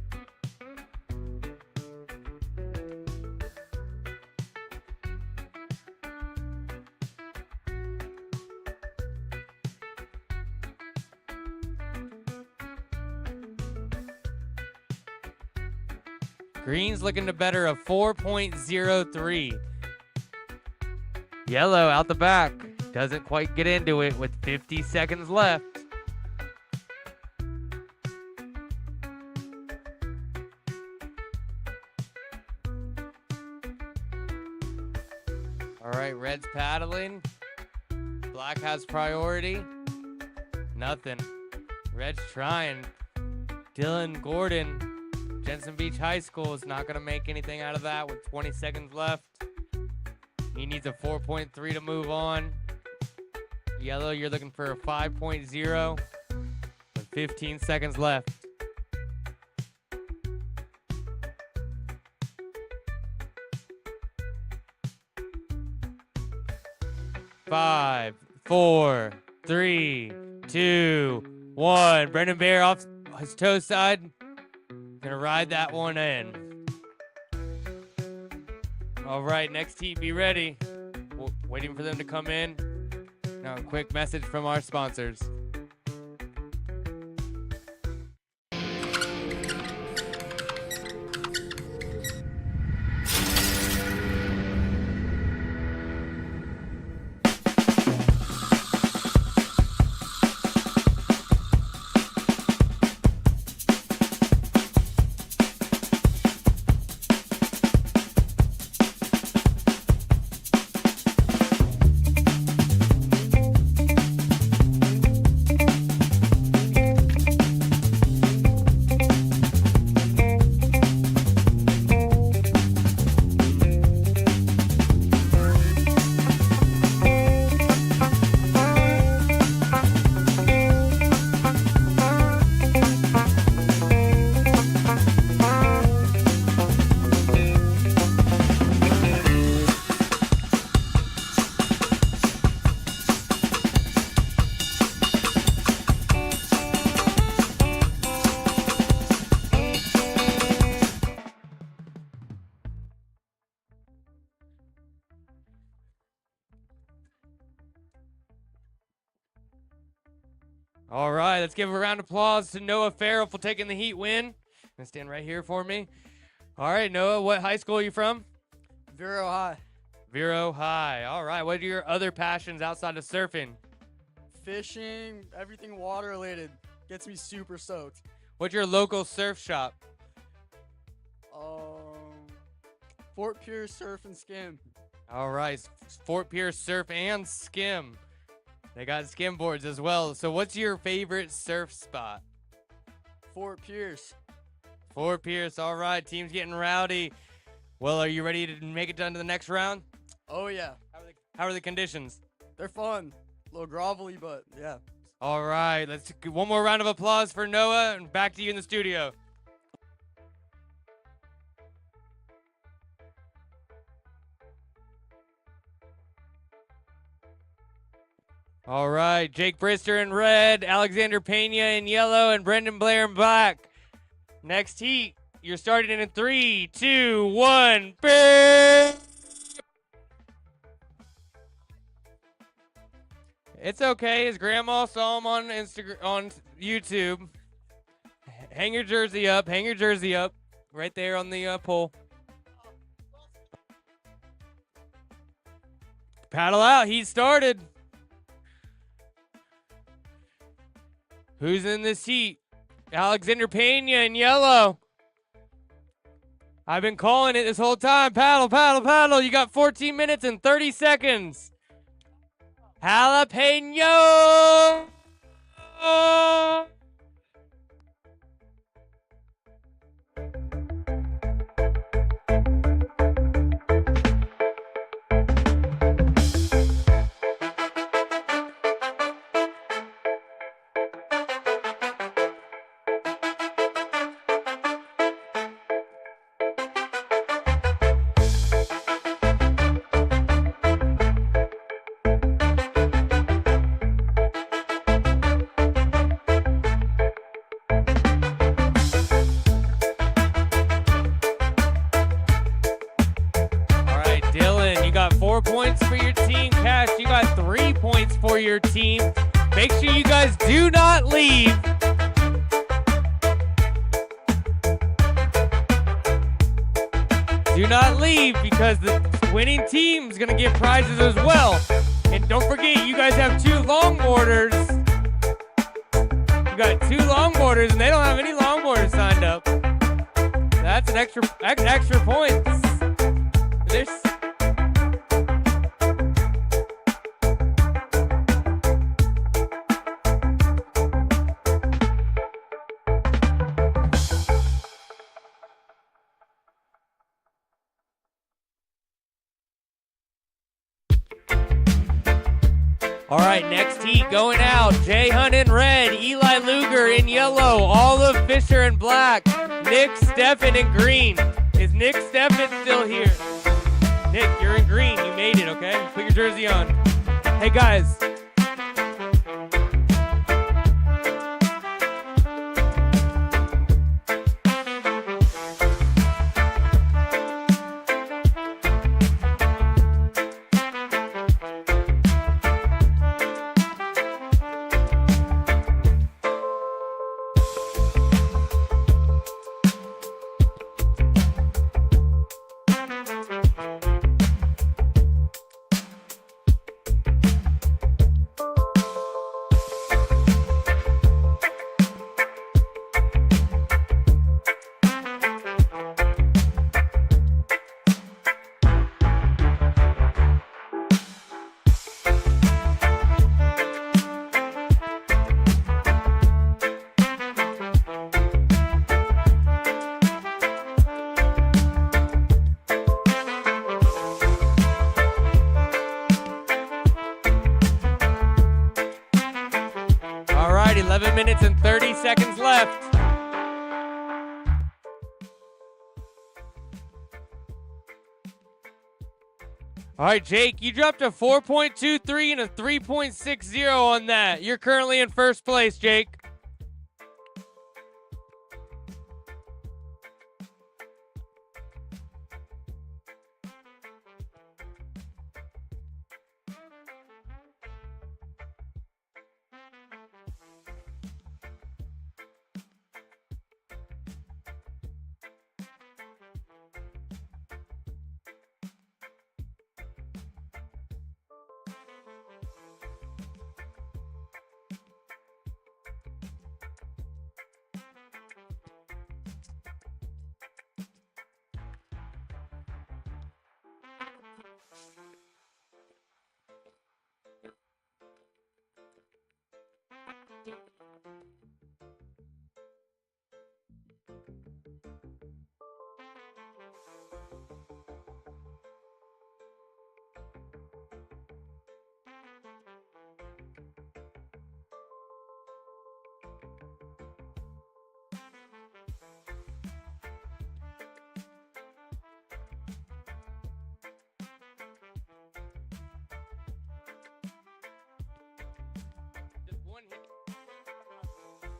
Green's looking to better a 4.03. Yellow out the back. Doesn't quite get into it with 50 seconds left. All right, red's paddling. Black has priority. Nothing. Red's trying. Dylan Gordon, Jensen Beach High School, is not going to make anything out of that with 20 seconds left. He needs a 4.3 to move on. Yellow, you're looking for a 5.0 with 15 seconds left. Five, four, three, two, one. Brendan Bear off his toe side. Gonna ride that one in. All right, next heat, be ready. Waiting for them to come in. Now, a quick message from our sponsors. All right, let's give a round of applause to Noah Farrell for taking the heat win. Gonna stand right here for me. All right, Noah, what high school are you from? Vero High. Vero High. All right, what are your other passions outside of surfing? Fishing, everything water related. Gets me super stoked. What's your local surf shop? Fort Pierce Surf and Skim. All right, Fort Pierce Surf and Skim. They got skim boards as well. So what's your favorite surf spot? Fort Pierce. Fort Pierce. All right, team's getting rowdy. Well, are you ready to make it down to the next round? Oh, yeah. How are the conditions? They're fun. A little grovelly, but yeah. All right, let's get one more round of applause for Noah, and back to you in the studio. All right, Jake Brister in red, Alexander Pena in yellow, and Brendan Blair in black. Next heat, you're starting in 3, 2, 1. Beep! It's okay. His grandma saw him on on YouTube. Hang your jersey up. Hang your jersey up. Right there on the pole. Paddle out. He started. Who's in this heat? Alexander Pena in yellow. I've been calling it this whole time. Paddle, paddle, paddle. You got 14 minutes and 30 seconds. Jalapeno! Dylan, you got 4 points for your team. Cash, you got 3 points for your team. Make sure you guys do not leave. Do not leave because the winning team is going to get prizes as well. And don't forget, you guys have 2 longboarders. You got 2 longboarders, and they don't have any longboarders signed up. That's an extra points. There's all right, next heat going out. Jay Hunt in red, Eli Luger in yellow, Olive Fisher in black, Nick Steffen in green. Is Nick Steffen still here? Nick, you're in green. You made it, okay? Put your jersey on. Hey, guys. All right, 11 minutes and 30 seconds left. All right, Jake, you dropped a 4.23 and a 3.60 on that. You're currently in first place, Jake.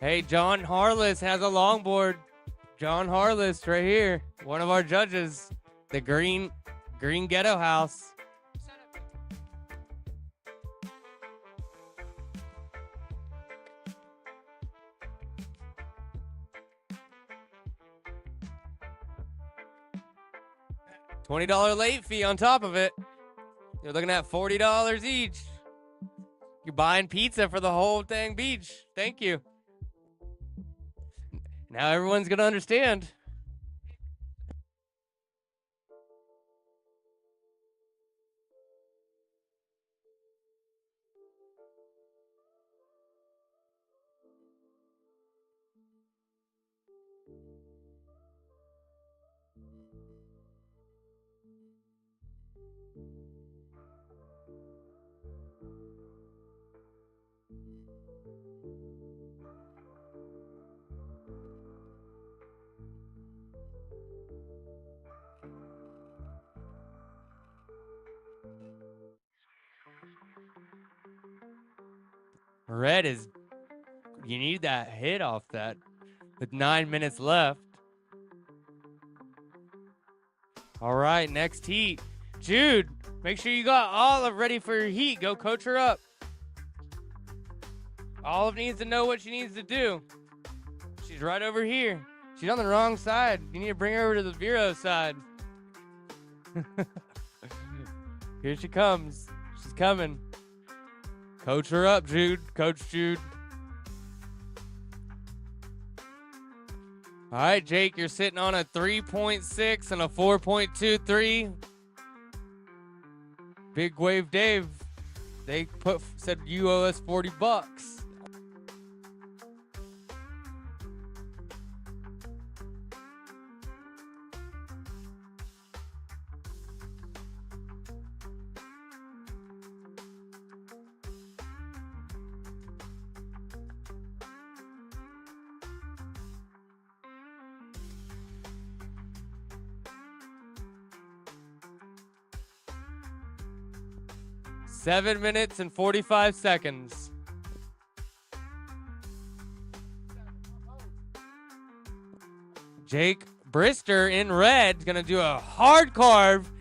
Hey, John Harless has a longboard. John Harless right here, one of our judges, the Green Ghetto House. $20 late fee on top of it. You're looking at $40 each. You're buying pizza for the whole dang beach. Thank you. Now everyone's gonna understand. Red is, you need that hit off that with 9 minutes left. All right, next heat. Jude, make sure you got Olive ready for your heat. Go coach her up. Olive needs to know what she needs to do. She's right over here. She's on the wrong side. You need to bring her over to the Vero side. Here she comes. She's coming. Coach her up, Jude. Coach Jude. All right, Jake, you're sitting on a 3.6 and a 4.23. Big Wave Dave. They said you owe us $40. 7 minutes and 45 seconds. Jake Brister in red is going to do a hard carve.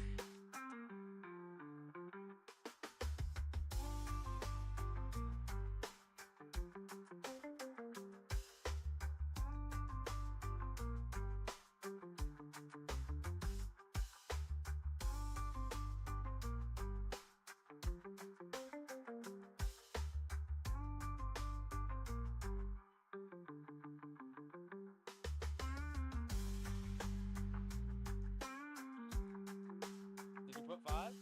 Did you put 5?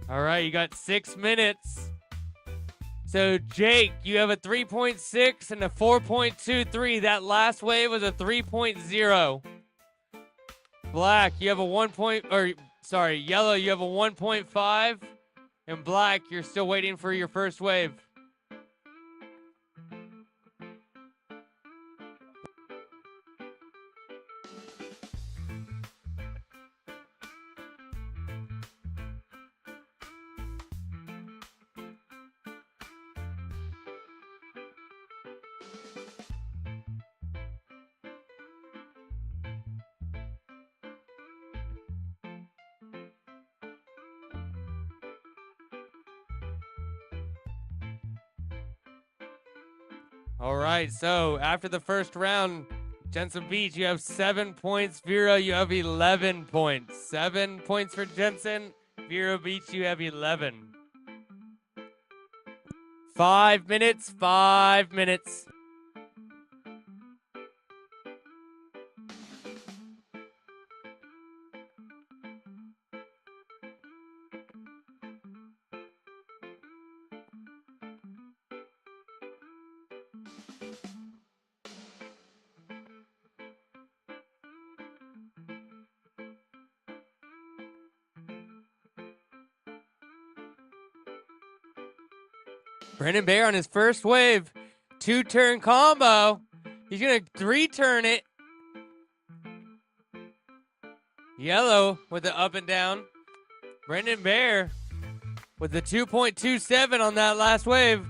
All right, you got 6 minutes. So, Jake, you have a 3.6 and a 4.23. That last wave was a 3.0. Black, you have a 1 point, or sorry, yellow, you have a 1.5. And black, you're still waiting for your first wave. All right, so after the first round, Jensen Beach, you have 7 points. Vero, you have 11 points. 7 points for Jensen. Vero Beach, you have 11. 5 minutes, 5 minutes. Brendan Bear on his first wave. 2-turn combo. He's going to 3-turn it. Yellow with the up and down. Brendan Bear with the 2.27 on that last wave.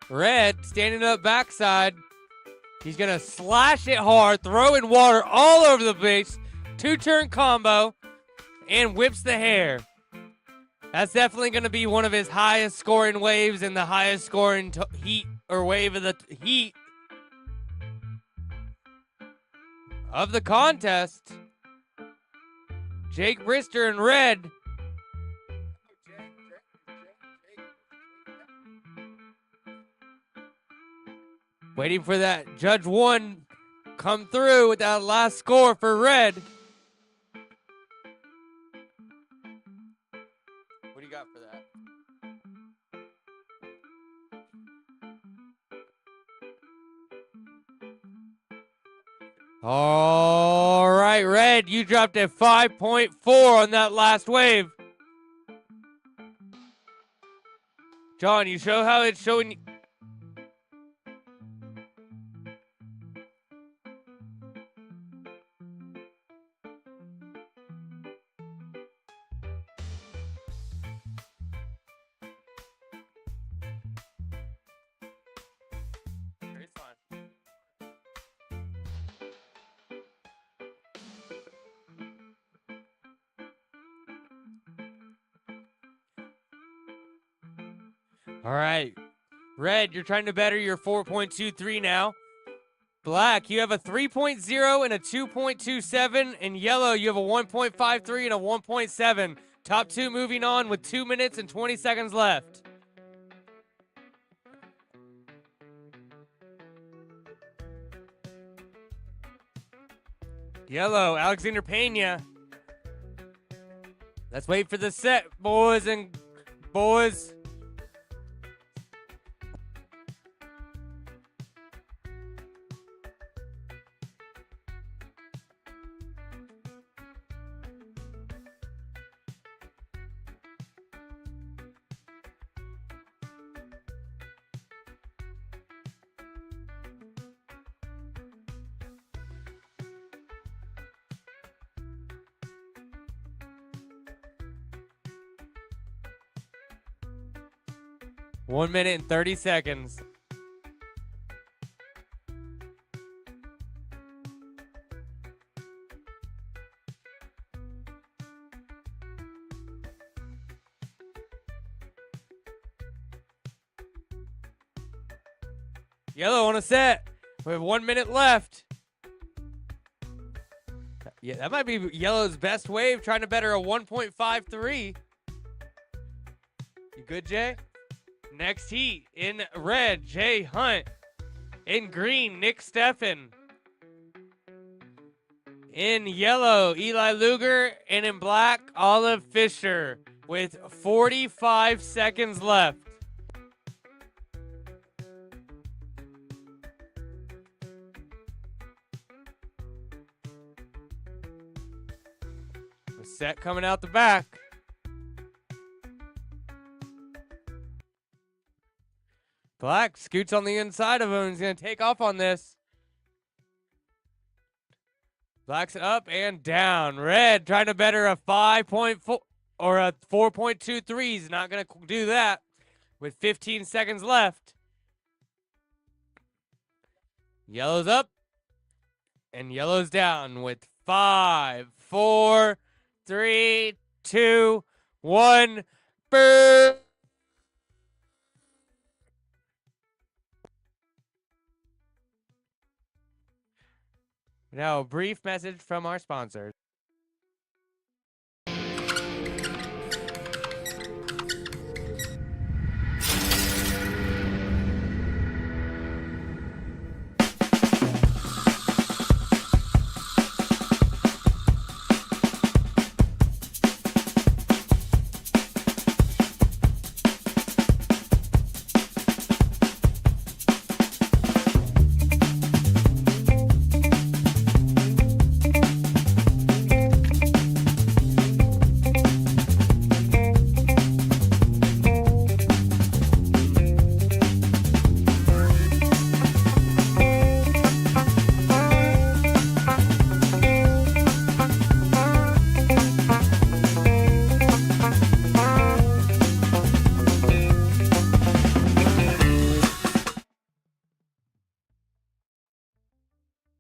Red standing up backside. He's going to slash it hard, throwing water all over the place. 2-turn combo and whips the hair. That's definitely going to be one of his highest scoring waves and the highest scoring heat or wave of the heat of the contest. Jake Brister in red. Waiting for that Judge 1 come through with that last score for red. What do you got for that? All right, red, you dropped a 5.4 on that last wave. John, you show how it's showing. All right. Red, you're trying to better your 4.23 now. Black, you have a 3.0 and a 2.27. And yellow, you have a 1.53 and a 1.7. Top two moving on with 2 minutes and 20 seconds left. Yellow, Alexander Pena. Let's wait for the set, boys and boys. One minute and 30 seconds. Yellow on a set. We have 1 minute left. Yeah, that might be Yellow's best wave, trying to better a 1.53. You good, Jay? Next heat, in red, Jay Hunt. In green, Nick Steffen. In yellow, Eli Luger. And in black, Olive Fisher. With 45 seconds left. The set coming out the back. Black scoots on the inside of him. He's going to take off on this. Black's up and down. Red trying to better a 5.4 or a 4.23. He's not going to do that with 15 seconds left. Yellow's up and yellow's down with 5, 4, 3, 2, 1. Burn. Now, a brief message from our sponsors.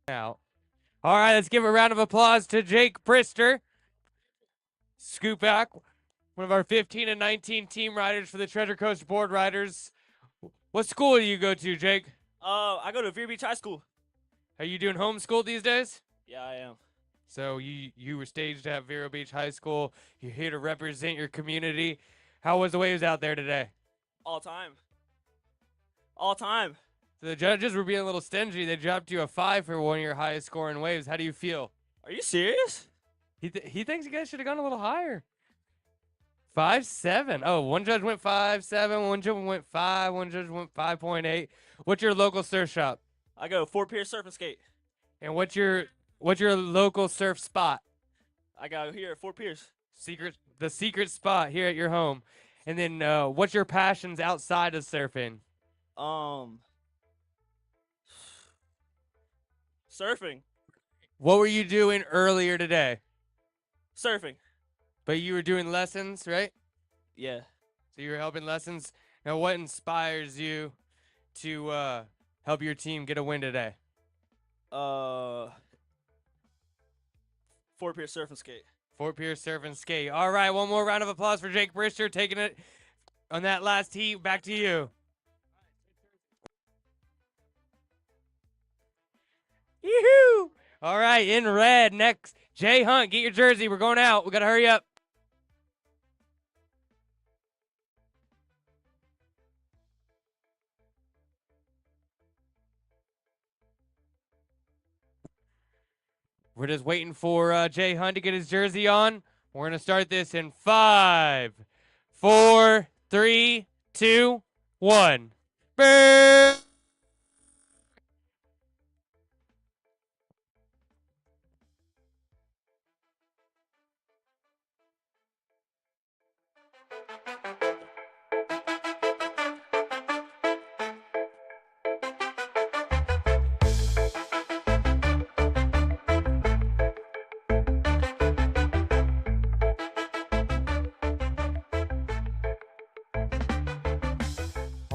Now, all right, let's give a round of applause to Jake Brister. Scoop back, one of our 15 and 19 team riders for the Treasure Coast Board Riders. What school do you go to, Jake? I go to Vero Beach High School. Are you doing homeschool these days? Yeah, I am. So you were staged at Vero Beach High School. You're here to represent your community. How was the waves out there today? All time. All time. So the judges were being a little stingy. They dropped you a 5 for one of your highest scoring waves. How do you feel? Are you serious? He thinks you guys should have gone a little higher. 5.7. Oh, one judge went 5.7. One judge went 5. One judge went 5.8. What's your local surf shop? I go Fort Pierce Surf and Skate. And what's your local surf spot? I go here at Fort Pierce. The secret spot here at your home. And then what's your passions outside of surfing? Surfing. What were you doing earlier today? Surfing. But you were doing lessons, right? Yeah. So you were helping lessons. Now, what inspires you to help your team get a win today? Fort Pierce Surf and Skate. Fort Pierce Surf and Skate. All right, one more round of applause for Jake Brister taking it on that last heat. Back to you. Yoo-hoo! All right, in red next, Jay Hunt, get your jersey. We're going out. We got to hurry up. We're just waiting for Jay Hunt to get his jersey on. We're going to start this in 5, 4, 3, 2, 1. Burn!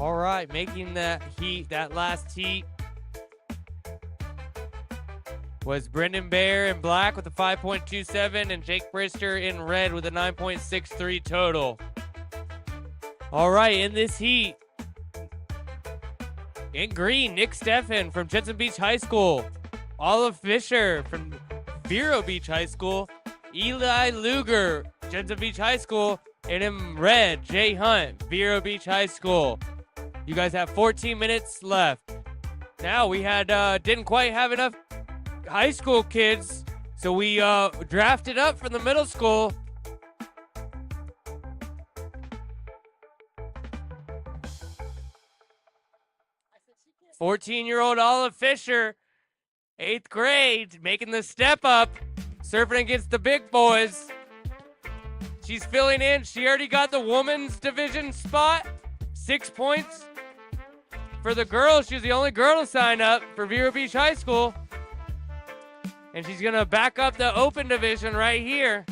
All right, making that last heat was Brendan Bear in black with a 5.27 and Jake Brister in red with a 9.63 total. All right, in this heat, in green, Nick Steffen from Jetson Beach High School, Olive Fisher from Vero Beach High School, Eli Luger, Jetson Beach High School, and in red, Jay Hunt, Vero Beach High School. You guys have 14 minutes left. Now we didn't quite have enough high school kids, so we drafted up from the middle school. "14-year-old Olive Fisher, 8th grade, making the step up, surfing against the big boys. She's filling in. She already got the women's division spot, 6 points. For the girls, she's the only girl to sign up for Vero Beach High School. And she's going to back up the open division right here.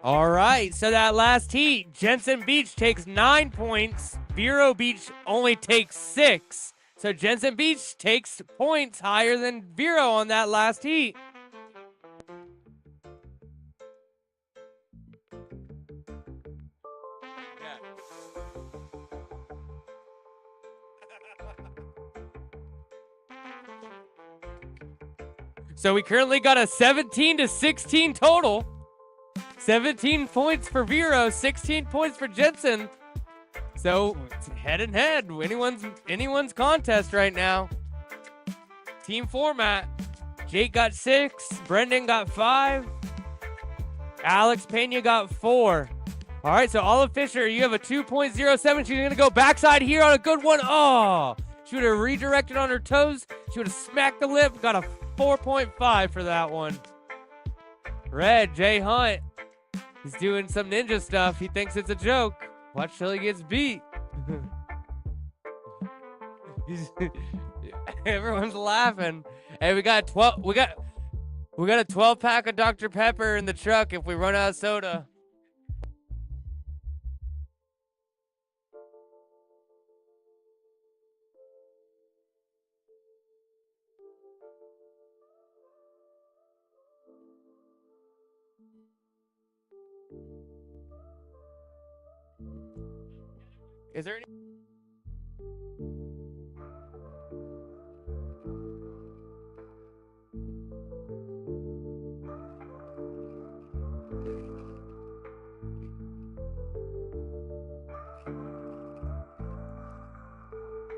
All right, so that last heat, Jensen Beach takes 9 points. Vero Beach only takes 6. So Jensen Beach takes points higher than Vero on that last heat. So we currently got a 17-16 total. 17 points for Vero, 16 points for Jensen. So it's head and head. Anyone's contest right now. Team format. Jake got 6. Brendan got 5. Alex Pena got 4. All right, so Olive Fisher, you have a 2.07. She's going to go backside here on a good one. Oh, she would have redirected on her toes. She would have smacked the lip. Got a 4.5 for that one. Red, Jay Hunt. He's doing some ninja stuff. He thinks it's a joke. Watch till he gets beat. Everyone's laughing. Hey, we got a 12 pack of Dr. Pepper in the truck if we run out of soda. Is there any?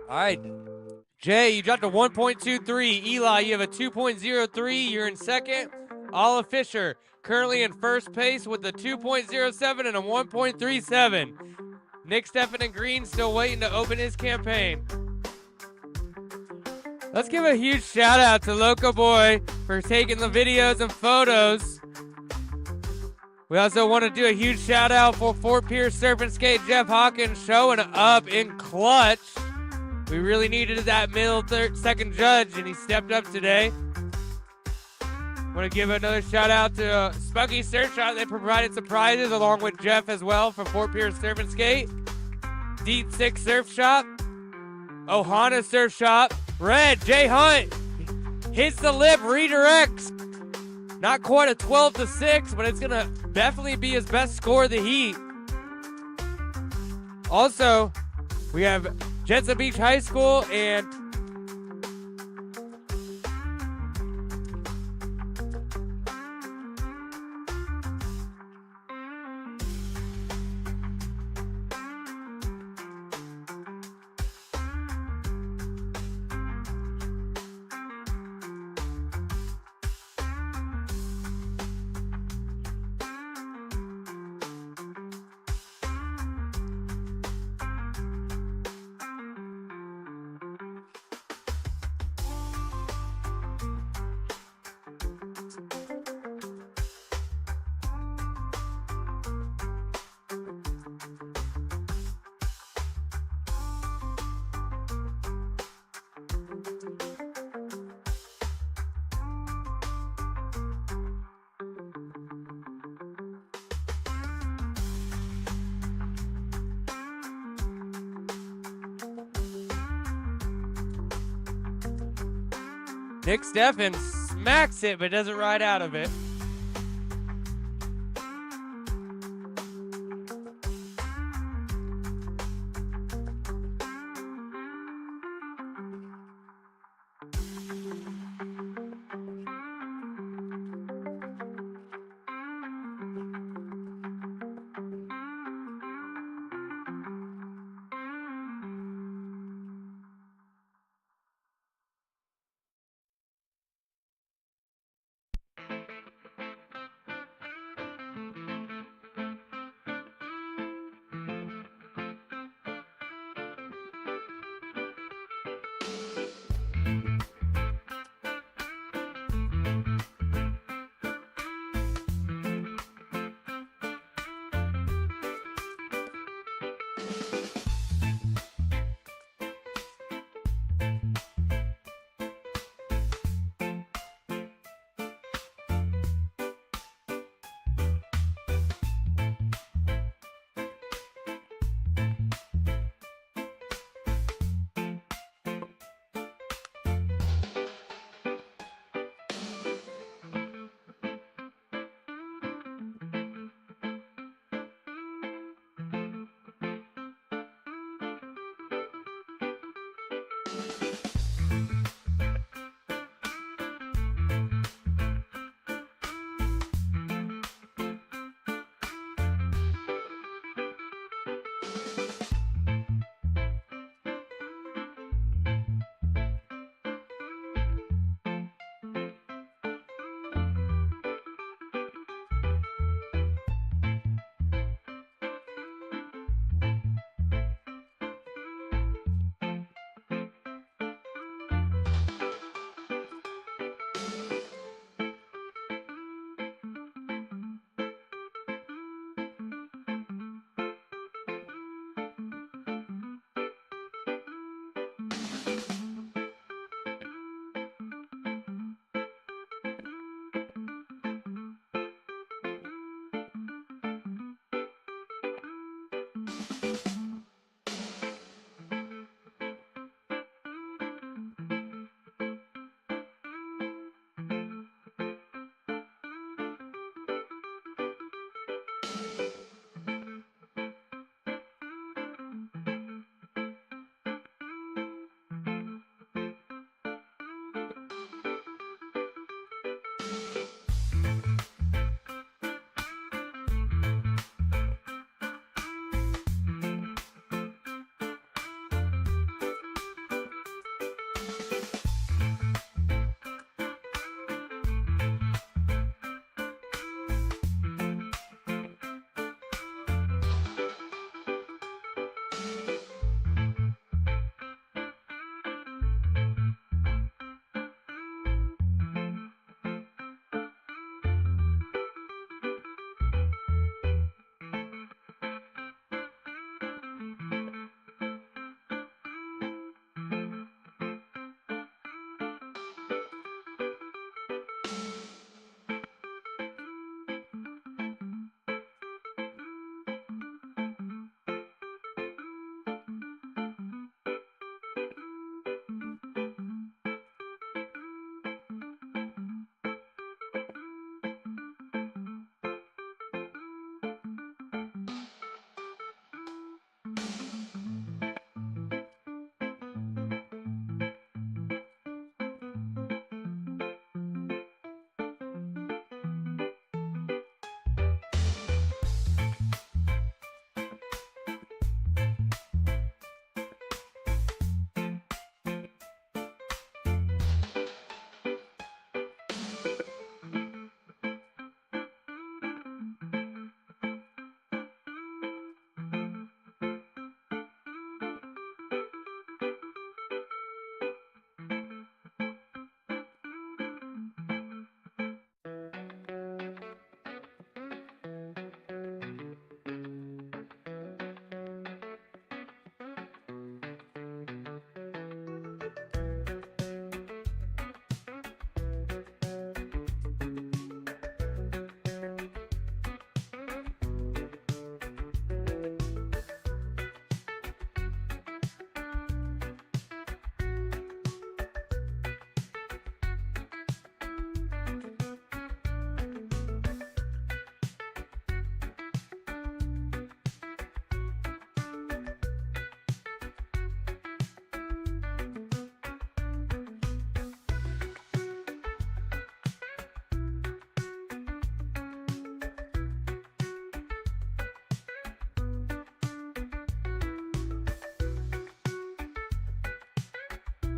All right. Jay, you dropped a 1.23. Eli, you have a 2.03. You're in second. Olive Fisher, currently in first place with a 2.07 and a 1.37. Nick Steffen and Green still waiting to open his campaign. Let's give a huge shout out to Loco Boy for taking the videos and photos. We also want to do a huge shout out for Fort Pierce Surf and Skate Jeff Hawkins showing up in clutch. We really needed that second judge, and he stepped up today. Want to give another shout out to Spunky Surf Shop. They provided some prizes along with Jeff as well from Fort Pierce Surf and Skate. Deep Six Surf Shop. Ohana Surf Shop. Red, Jay Hunt. Hits the lip, redirects. Not quite a 12-6, but it's going to definitely be his best score of the heat. Also, we have Jensen Beach High School and Nick Steffen smacks it but doesn't ride out of it.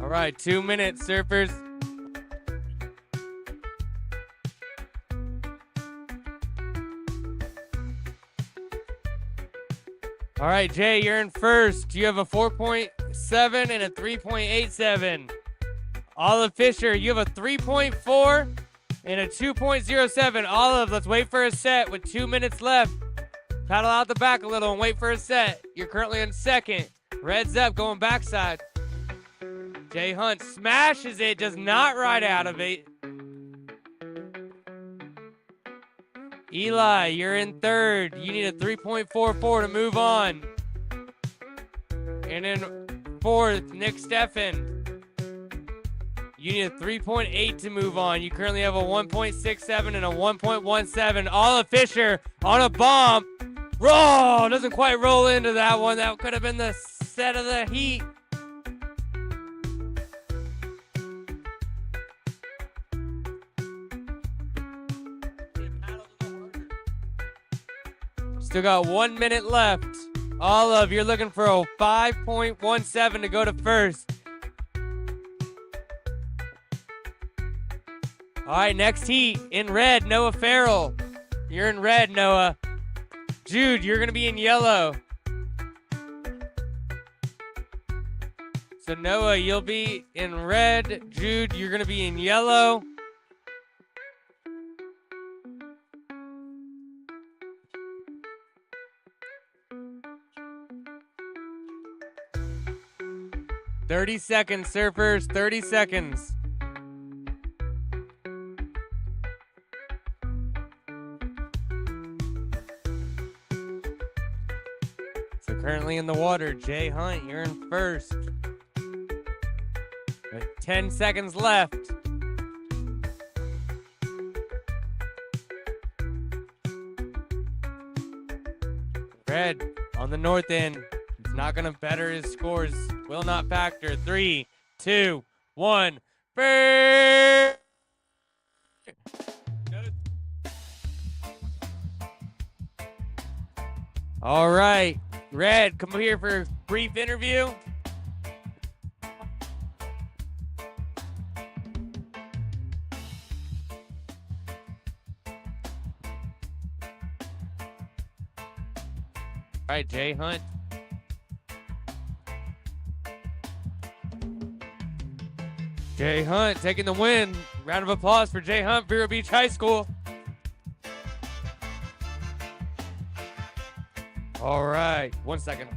All right, 2 minutes, surfers. All right, Jay, you're in first. You have a 4.7 and a 3.87. Olive Fisher, you have a 3.4 and a 2.07. Olive, let's wait for a set with 2 minutes left. Paddle out the back a little and wait for a set. You're currently in second. Red's up, going backside. Jay Hunt smashes it, does not ride out of it. Eli, you're in third. You need a 3.44 to move on. And in fourth, Nick Steffen. You need a 3.8 to move on. You currently have a 1.67 and a 1.17. Olive Fisher on a bomb. Roll! Doesn't quite roll into that one. That could have been the set of the heat. Still got 1 minute left. Olive, you're looking for a 5.17 to go to first. All right, next heat in red, Noah Farrell. You're in red, Noah. Jude, you're going to be in yellow. So Noah, you'll be in red. Jude, you're going to be in yellow. "30 seconds, surfers, 30 seconds. So currently in the water, Jay Hunt, you're in first. With 10 seconds left. Red on the north end. It's not going to better his scores. Will not factor. 3, 2, 1. Burn! All right. Red, come here for a brief interview. All right, Jay Hunt. Jay Hunt taking the win. Round of applause for Jay Hunt, Vero Beach High School. All right, 1 second.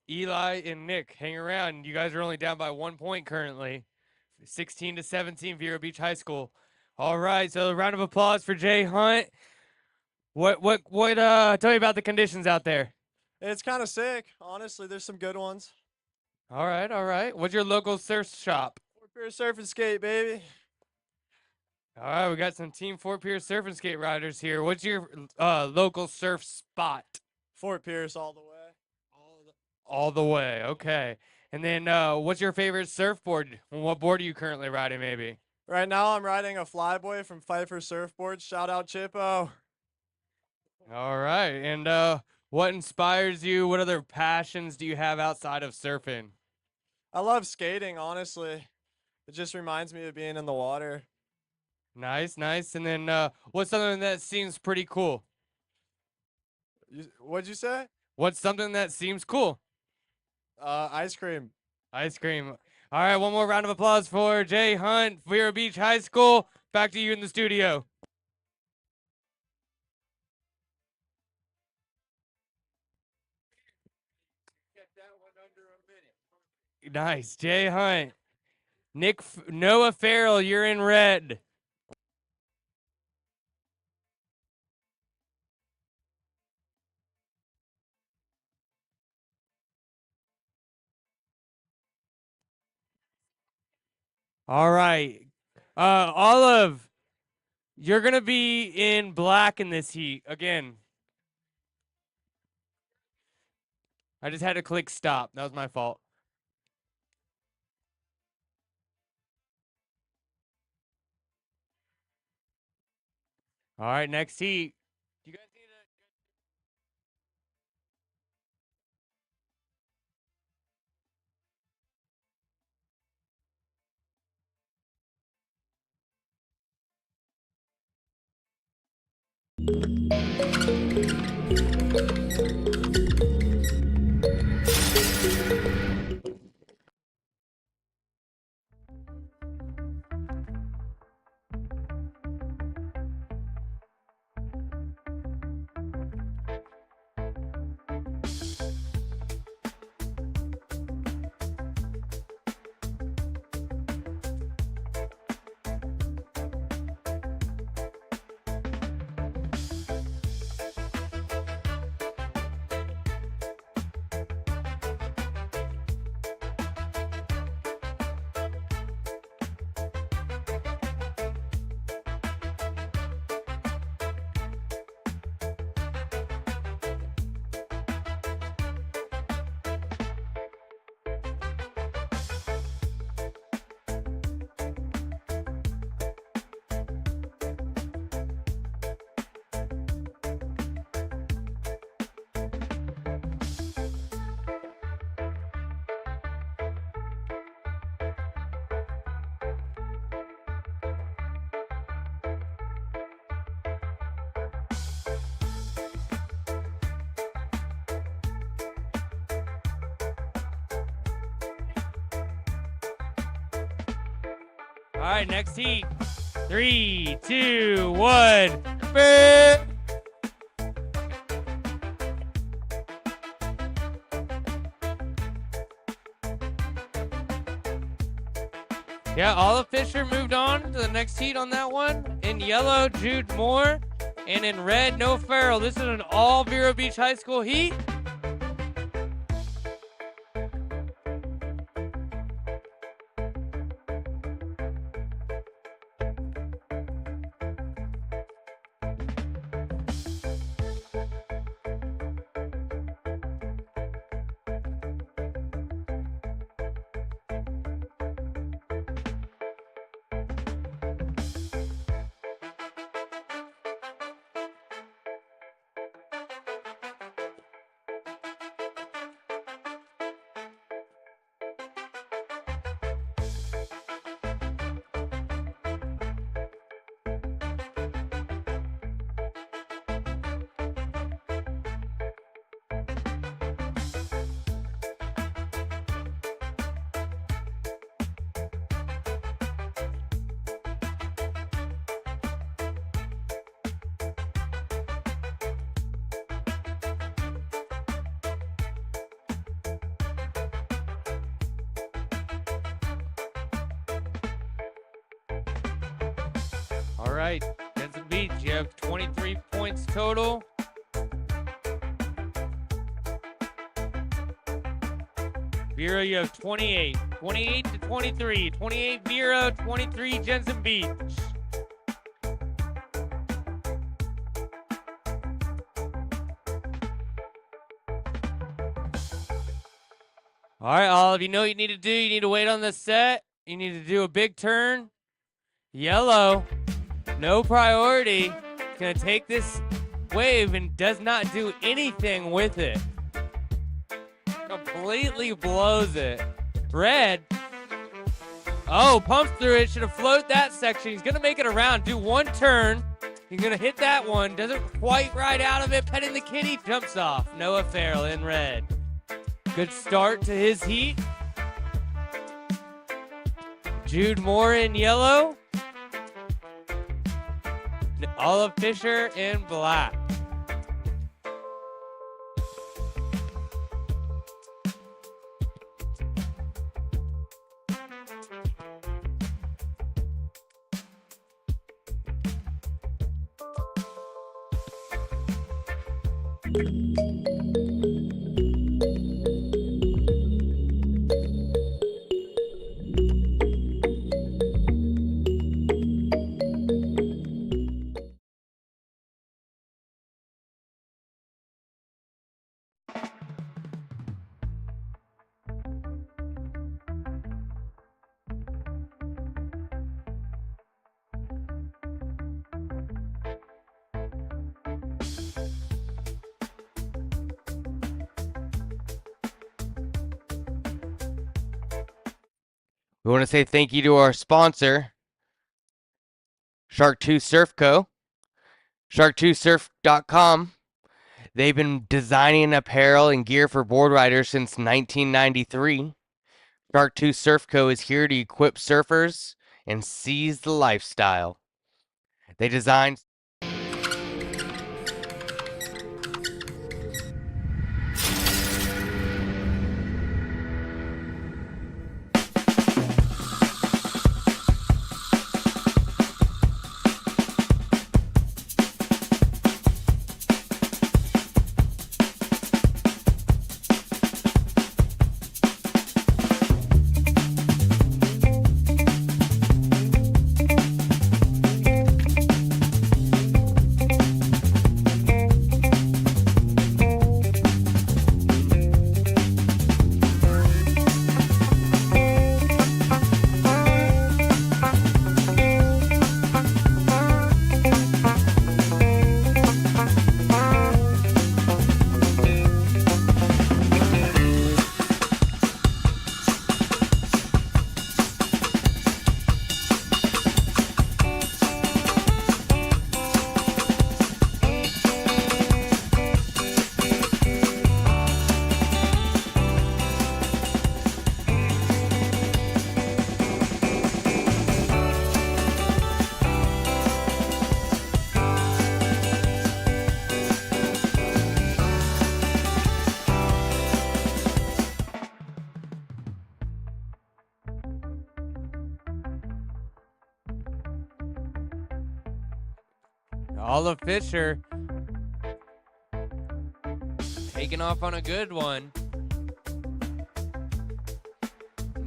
Eli and Nick, hang around. You guys are only down by 1 point currently. 16-17, Vero Beach High School. All right, so a round of applause for Jay Hunt. Tell me about the conditions out there. It's kind of sick. Honestly, there's some good ones. All right. What's your local surf shop? Fort Pierce Surf and Skate, baby. All right, we got some Team Fort Pierce Surf and Skate riders here. What's your local surf spot? Fort Pierce all the way. All the way, okay. And then what's your favorite surfboard? What board are you currently riding, maybe? Right now, I'm riding a Flyboy from Pfeiffer Surfboards. Shout out Chippo. All right, and what inspires you? What other passions do you have outside of surfing? I love skating, honestly. It just reminds me of being in the water. Nice. And then what's something that seems pretty cool? What'd you say? What's something that seems cool? Ice cream. Ice cream. All right, one more round of applause for Jay Hunt, Vero Beach High School. Back to you in the studio. Nice, Jay Hunt. Noah Farrell, you're in red. All right. Olive, you're going to be in black in this heat. Again. I just had to click stop. That was my fault. All right, next heat. Do you guys need All right, next heat. 3, 2, 1. Bam! Yeah, Olive Fisher moved on to the next heat on that one. In yellow, Jude Moore. And in red, Noah Farrell. This is an all Vero Beach High School heat. All right, Jensen Beach, you have 23 points total. Vero, you have 28. 28 to 23. 28 Vero, 23 Jensen Beach. All right, Olive, you know what you need to do? You need to wait on the set. You need to do a big turn. Yellow, no priority. It's going to take this wave and does not do anything with it. Completely blows it. Red, oh, pumps through it. Should have floated that section. He's going to make it around. Do one turn. He's going to hit that one. Doesn't quite ride out of it. Petting the kitty. Jumps off. Noah Farrell in red. Good start to his heat. Jude Moore in yellow. Olive Fisher in black. We want to say thank you to our sponsor, Shark 2 Surf Co. Shark2surf.com. They've been designing apparel and gear for board riders since 1993. Shark 2 Surf Co. is here to equip surfers and seize the lifestyle. They design Olive Fisher taking off on a good one.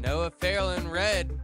Noah Farrell in red.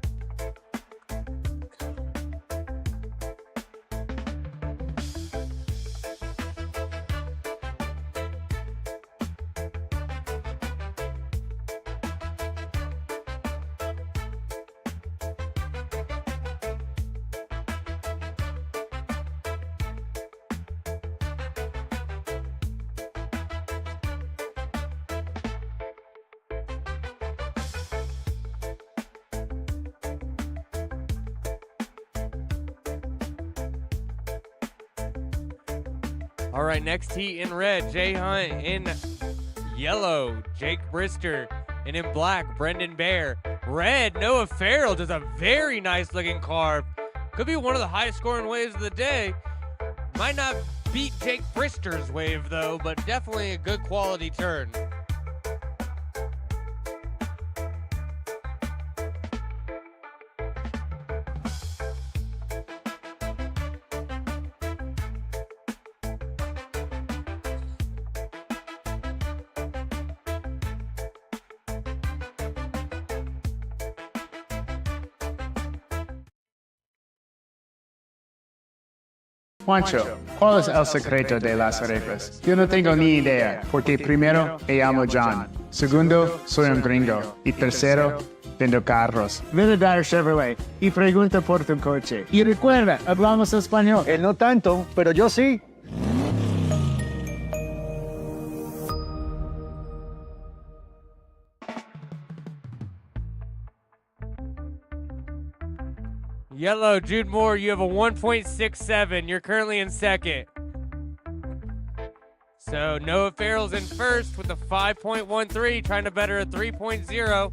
All right, next heat in red, Jay Hunt. In yellow, Jake Brister. And in black, Brendan Bear. Red, Noah Farrell does a very nice looking carve. Could be one of the highest scoring waves of the day. Might not beat Jake Brister's wave though, but definitely a good quality turn. Juancho, ¿cuál es el secreto de las arepas? Yo no tengo ni idea, porque primero me llamo John, segundo soy un gringo y tercero vendo carros. Verdad Chevrolet y pregunta por tu coche. Y recuerda, hablamos español. Él no tanto, pero yo sí. Yellow, Jude Moore, you have a 1.67. You're currently in second. So Noah Farrell's in first with a 5.13, trying to better a 3.0.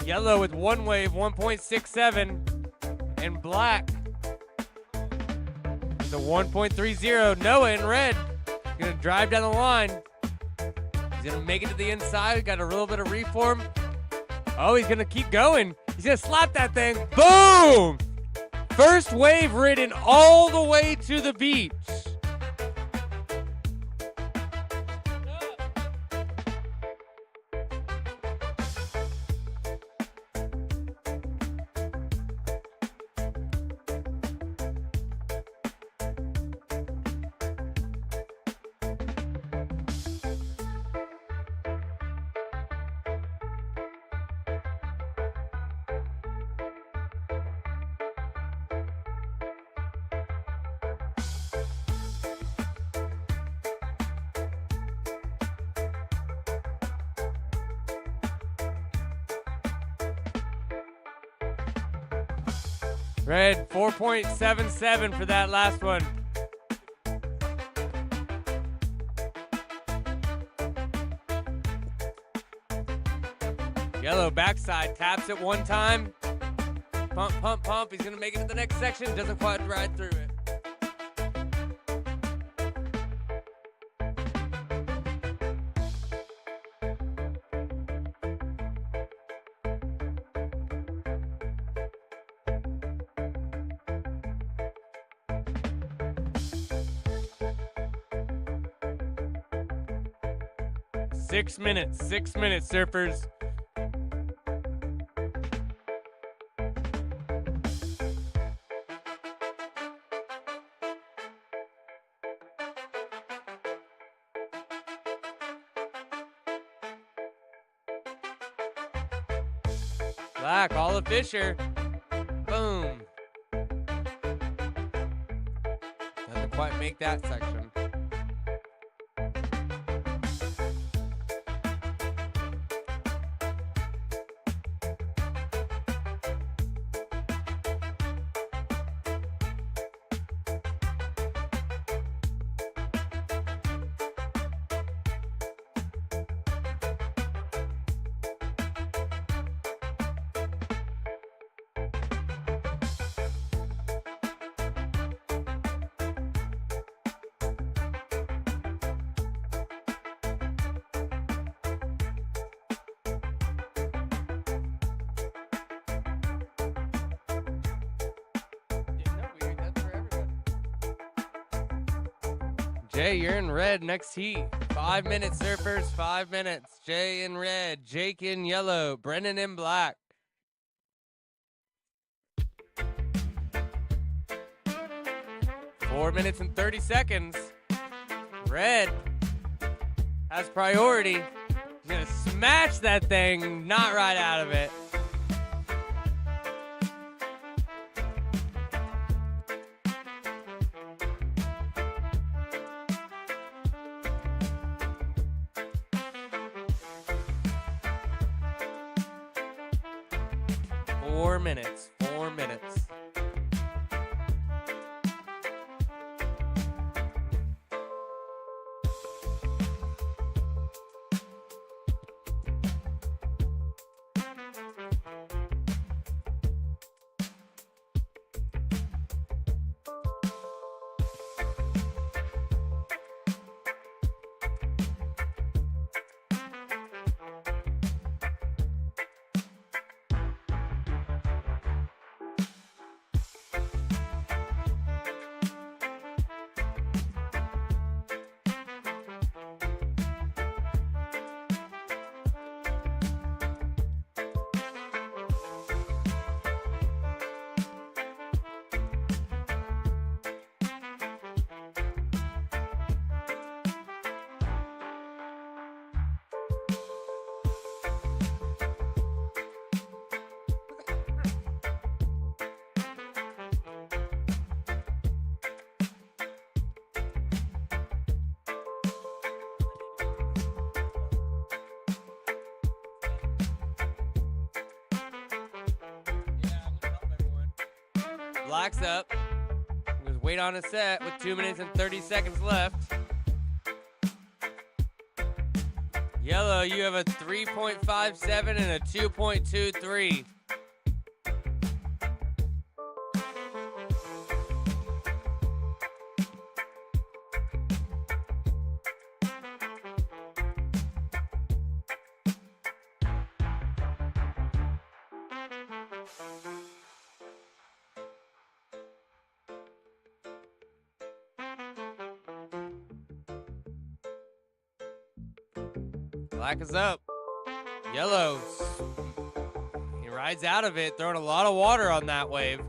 Yellow with one wave, 1.67. And black with a 1.30. Noah in red. Gonna drive down the line. He's gonna make it to the inside. Got a little bit of reform. Oh, he's gonna keep going. He's gonna slap that thing. Boom! First wave ridden all the way to the beach. Red, 4.77 for that last one. Yellow backside, taps it one time. Pump, pump, pump. He's gonna make it to the next section. Doesn't quite ride through it. Six minutes, surfers. Black, Olive Fisher. Boom. Doesn't quite make that section. Jay, you're in red next heat. 5 minutes, surfers, 5 minutes. Jay in red, Jake in yellow, Brennan in black. Four minutes and 30 seconds. Red has priority. He's gonna smash that thing, not right out of it. Four minutes. Black's up. Just wait on a set with 2 minutes and 30 seconds left. Yellow, you have a 3.57 and a 2.23. Black is up. Yellow. He rides out of it, throwing a lot of water on that wave.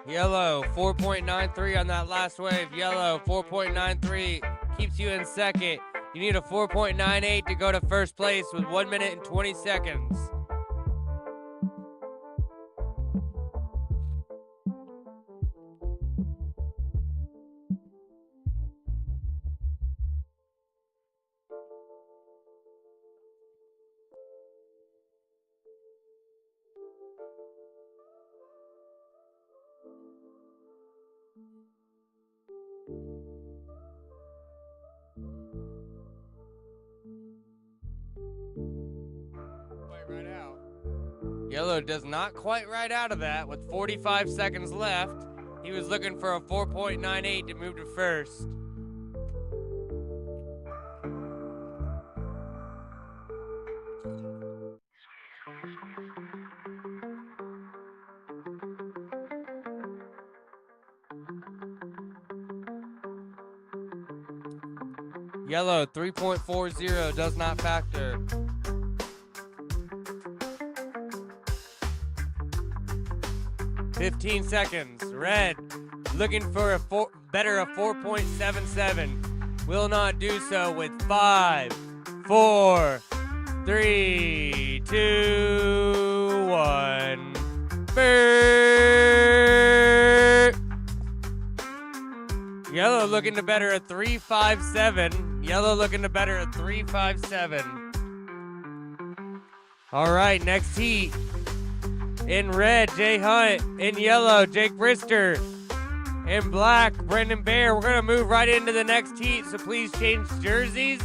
Yellow, 4.93 on that last wave. Yellow, 4.93 keeps you in second. You need a 4.98 to go to first place with 1 minute and 20 seconds. Right out. Yellow does not quite ride out of that with 45 seconds left. He was looking for a 4.98 to move to first. Yellow, 3.40 does not factor. $15 seconds. Red, looking for a better a 4.77. Will not do so with 5, 4, 3, 2, 1. Burr. Yellow looking to better a 3.57. Yellow looking to better a 3.57. All right, next heat. In red, Jay Hunt. In yellow, Jake Brister. In black, Brendan Bear. We're going to move right into the next heat, so please change jerseys.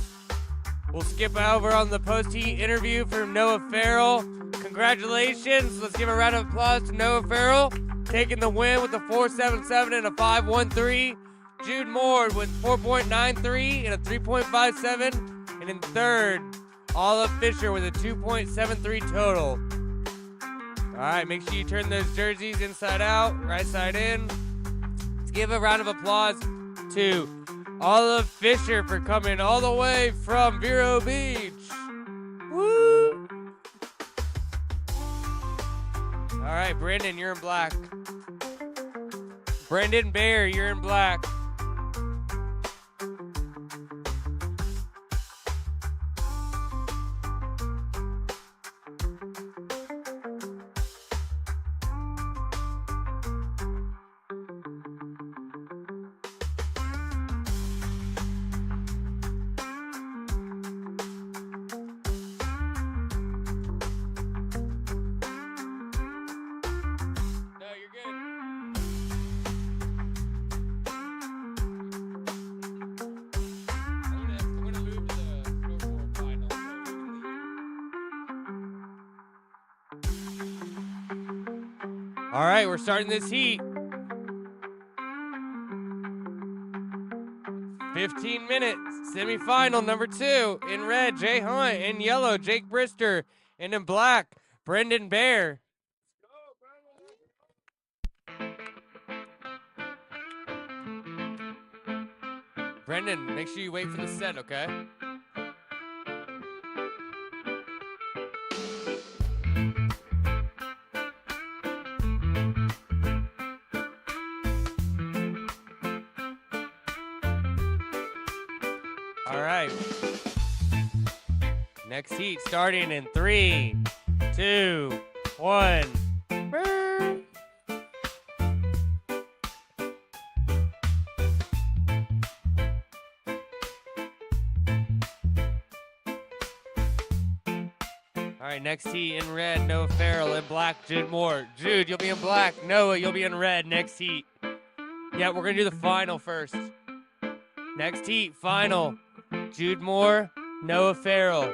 We'll skip over on the post-heat interview from Noah Farrell. Congratulations. Let's give a round of applause to Noah Farrell, taking the win with a 4.77 and a 5.13. Jude Moore with 4.93 and a 3.57. And in third, Olive Fisher with a 2.73 total. All right, make sure you turn those jerseys inside out, right side in. Let's give a round of applause to Olive Fisher for coming all the way from Vero Beach. Woo! All right, Brendan, you're in black. Brendan Bear, you're in black. All right, we're starting this heat. 15 minutes, semifinal number 2. In red, Jay Hunt. In yellow, Jake Brister. And in black, Brendan Bear. Brendan, make sure you wait for the set, okay? All right. Next heat starting in 3, 2, 1. All right, next heat in red, Noah Farrell. In black, Jude Moore. Jude, you'll be in black. Noah, you'll be in red next heat. Yeah, we're going to do the final first. Next heat, final. Jude Moore, Noah Farrell.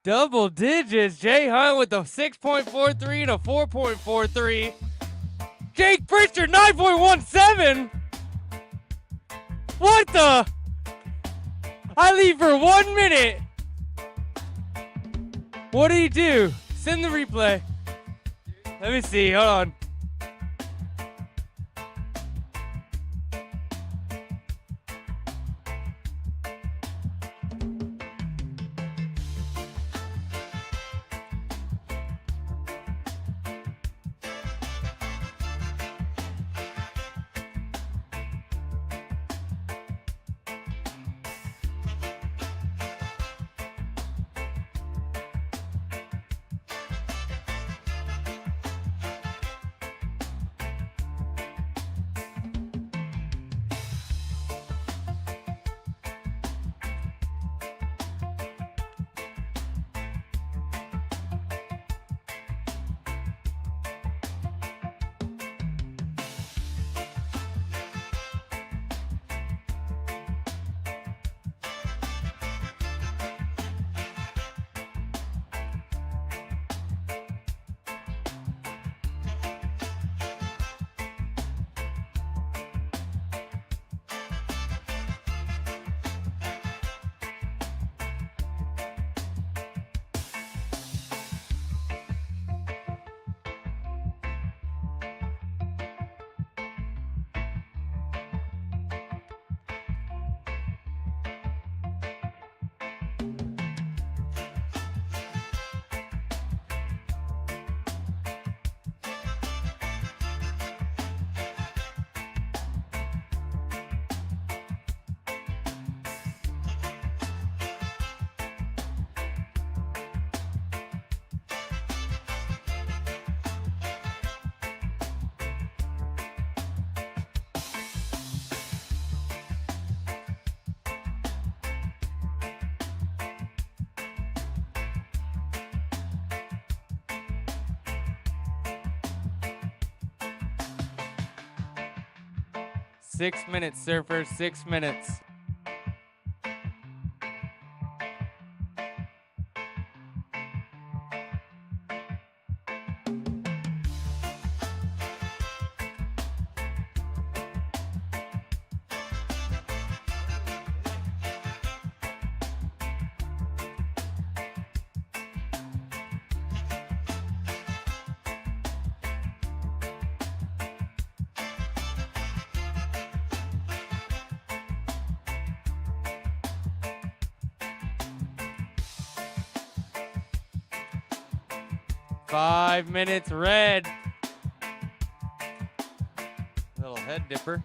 Double digits. Jay Hunt with a 6.43 and a 4.43. Jake Pritchard, 9.17. What the? I leave for 1 minute. What did he do? Send the replay. Let me see. Hold on. Six minutes, surfer. 6 minutes. Five minutes, red. Little head dipper.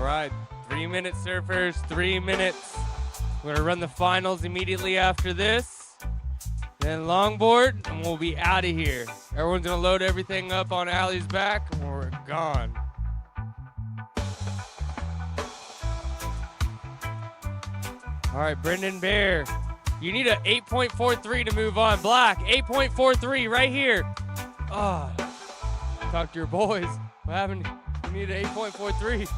right, 3 minutes, surfers, 3 minutes. We're gonna run the finals immediately after this. Then longboard, and we'll be out of here. Everyone's gonna load everything up on Allie's back, and we're gone. All right, Brendan Bear, you need a 8.43 to move on. Black, 8.43 right here. Oh, talk to your boys. What happened? You need an 8.43.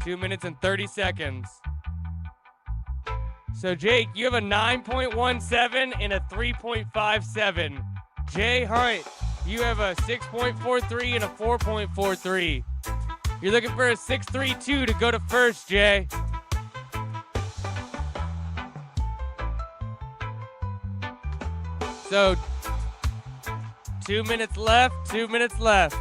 Two minutes and 30 seconds. So Jake, you have a 9.17 and a 3.57. Jay Hunt, you have a 6.43 and a 4.43. You're looking for a 6.32 to go to first, Jay. So 2 minutes left, 2 minutes left.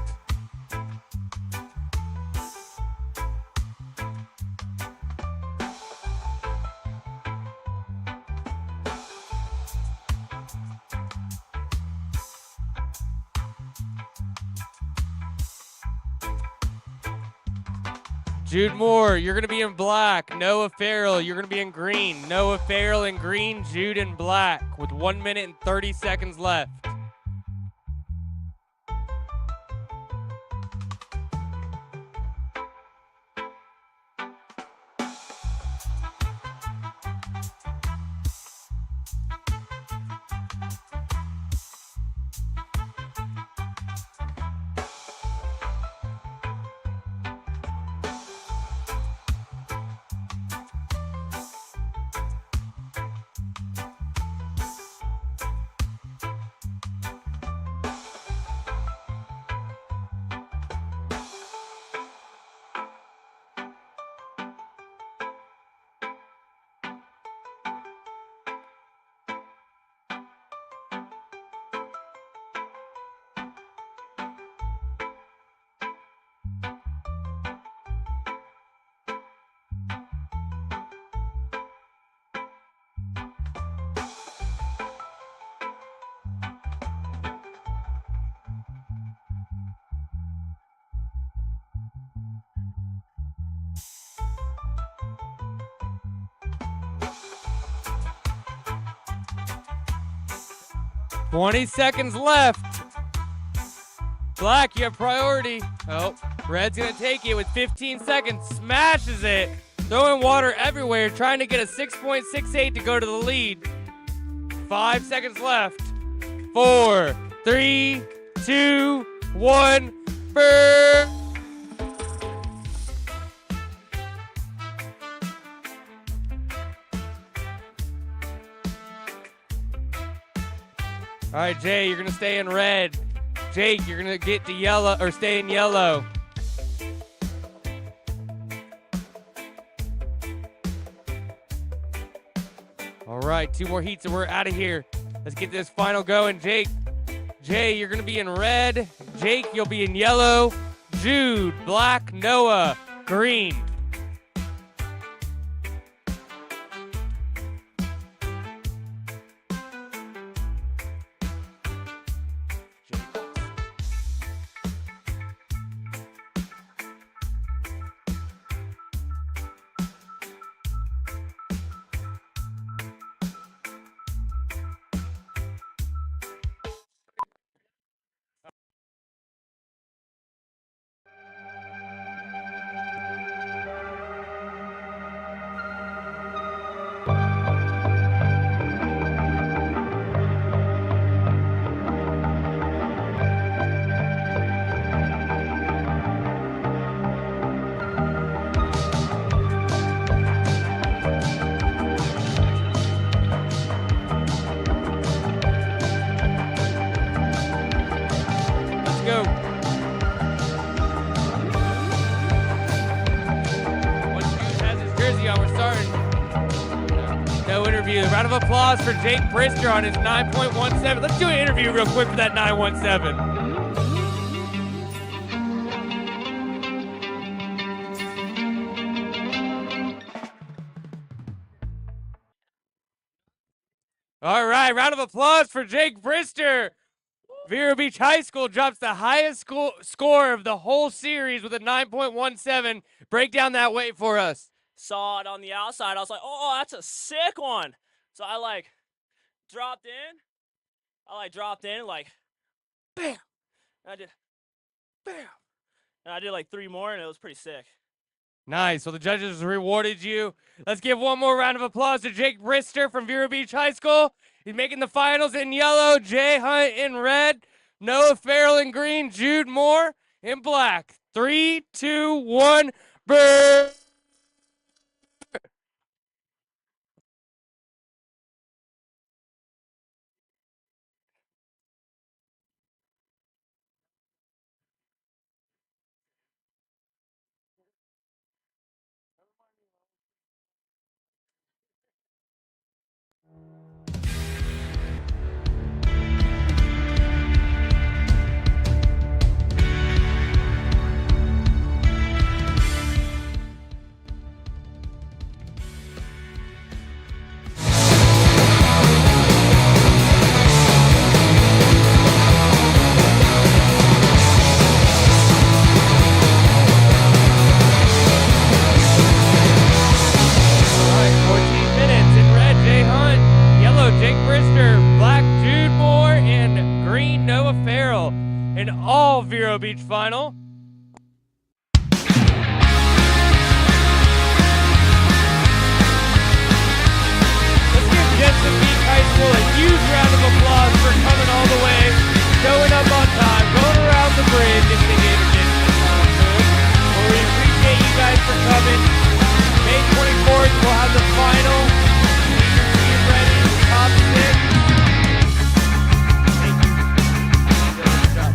Jude Moore, you're going to be in black. Noah Farrell, you're going to be in green. Noah Farrell in green, Jude in black with 1 minute and 30 seconds left. $20 seconds left. Black, you have priority. Oh, red's gonna take it with 15 seconds. Smashes it. Throwing water everywhere, trying to get a 6.68 to go to the lead. 5 seconds left. 4, 3, 2, 1. Burn. All right, Jay, you're gonna stay in red. Jake, you're gonna get to yellow or stay in yellow. All right, 2 more heats and we're out of here. Let's get this final going. Jake, Jay, you're gonna be in red. Jake, you'll be in yellow. Jude, black. Noah, green. Round of applause for Jake Brister on his 9.17. Let's do an interview real quick for that 917. All right, round of applause for Jake Brister. Vero Beach High School drops the highest score of the whole series with a 9.17. Break down that weight for us. Saw it on the outside. I was like, oh, that's a sick one. So I dropped in. Like, bam. And I did, bam. And I did like 3 more, and it was pretty sick. Nice. Well, the judges rewarded you. Let's give one more round of applause to Jake Brister from Vero Beach High School. He's making the finals in yellow, Jay Hunt in red, Noah Farrell in green, Jude Moore in black. 3, 2, 1, burn. 14 minutes. In red, Jay Hunt. Yellow, Jake Brister. Black, Jude Moore. And green, Noah Farrell. An all Vero Beach final. Let's give Jensen Beach High School a huge round of applause for coming all the way, showing up on time, going around the bridge if they gave it Well, we appreciate you guys for coming. May 24th, we'll have the final. Get your team ready, top 6. Thank you. Good job.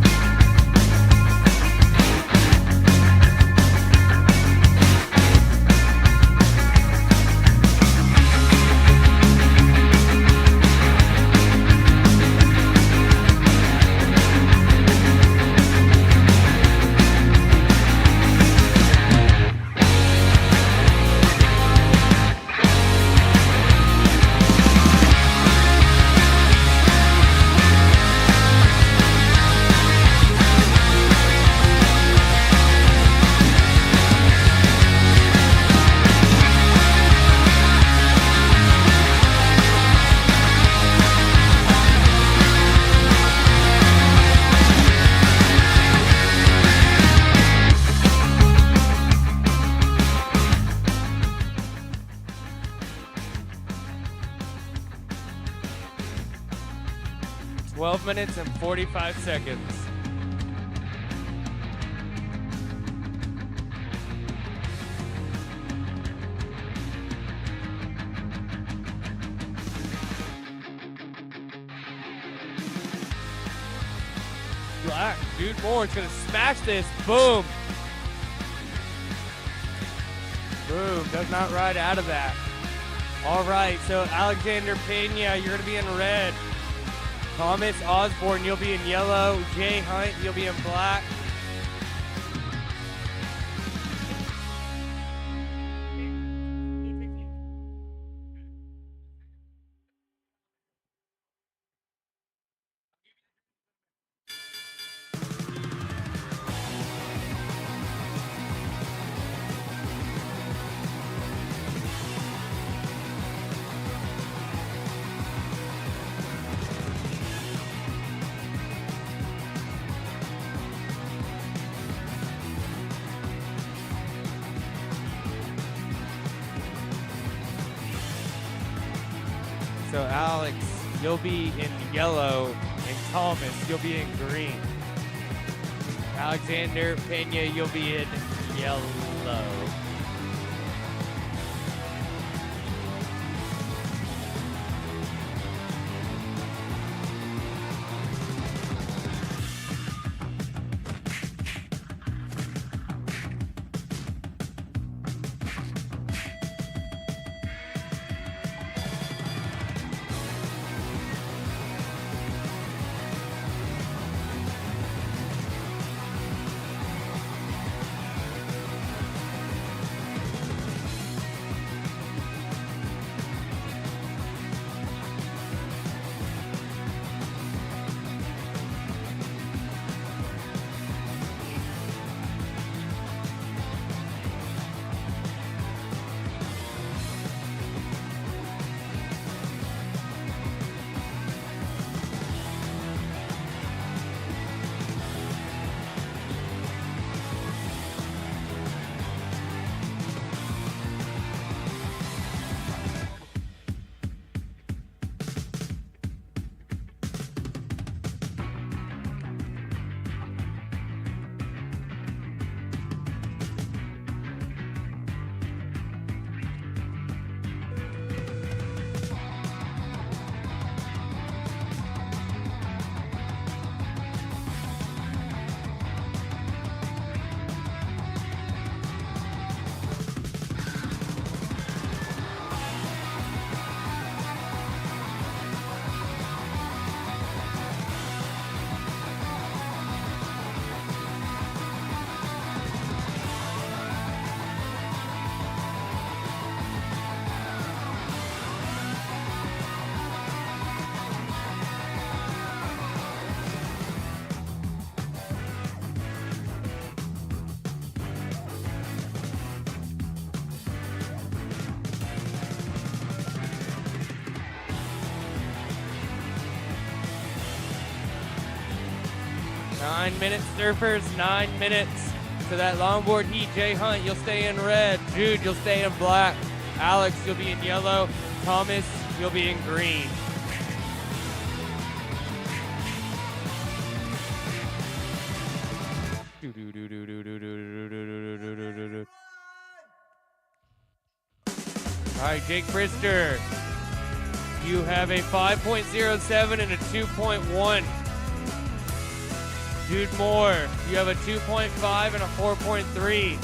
Minutes and 45 seconds. Black, Jude Moore is gonna smash this. Boom. Boom, does not ride out of that. All right, so Alexander Pena, you're gonna be in red. Thomas Osborne, you'll be in yellow. Jay Hunt, you'll be in black. So Alex, you'll be in yellow, and Thomas, you'll be in green. Alexander Pena, you'll be in yellow. 9 minutes, surfers, 9 minutes. So that longboard heat, Jay Hunt, you'll stay in red. Jude, you'll stay in black. Alex, you'll be in yellow. Thomas, you'll be in green. All right, Jake Brister, you have a 5.07 and a 2.1. Jude Moore, you have a 2.5 and a 4.3.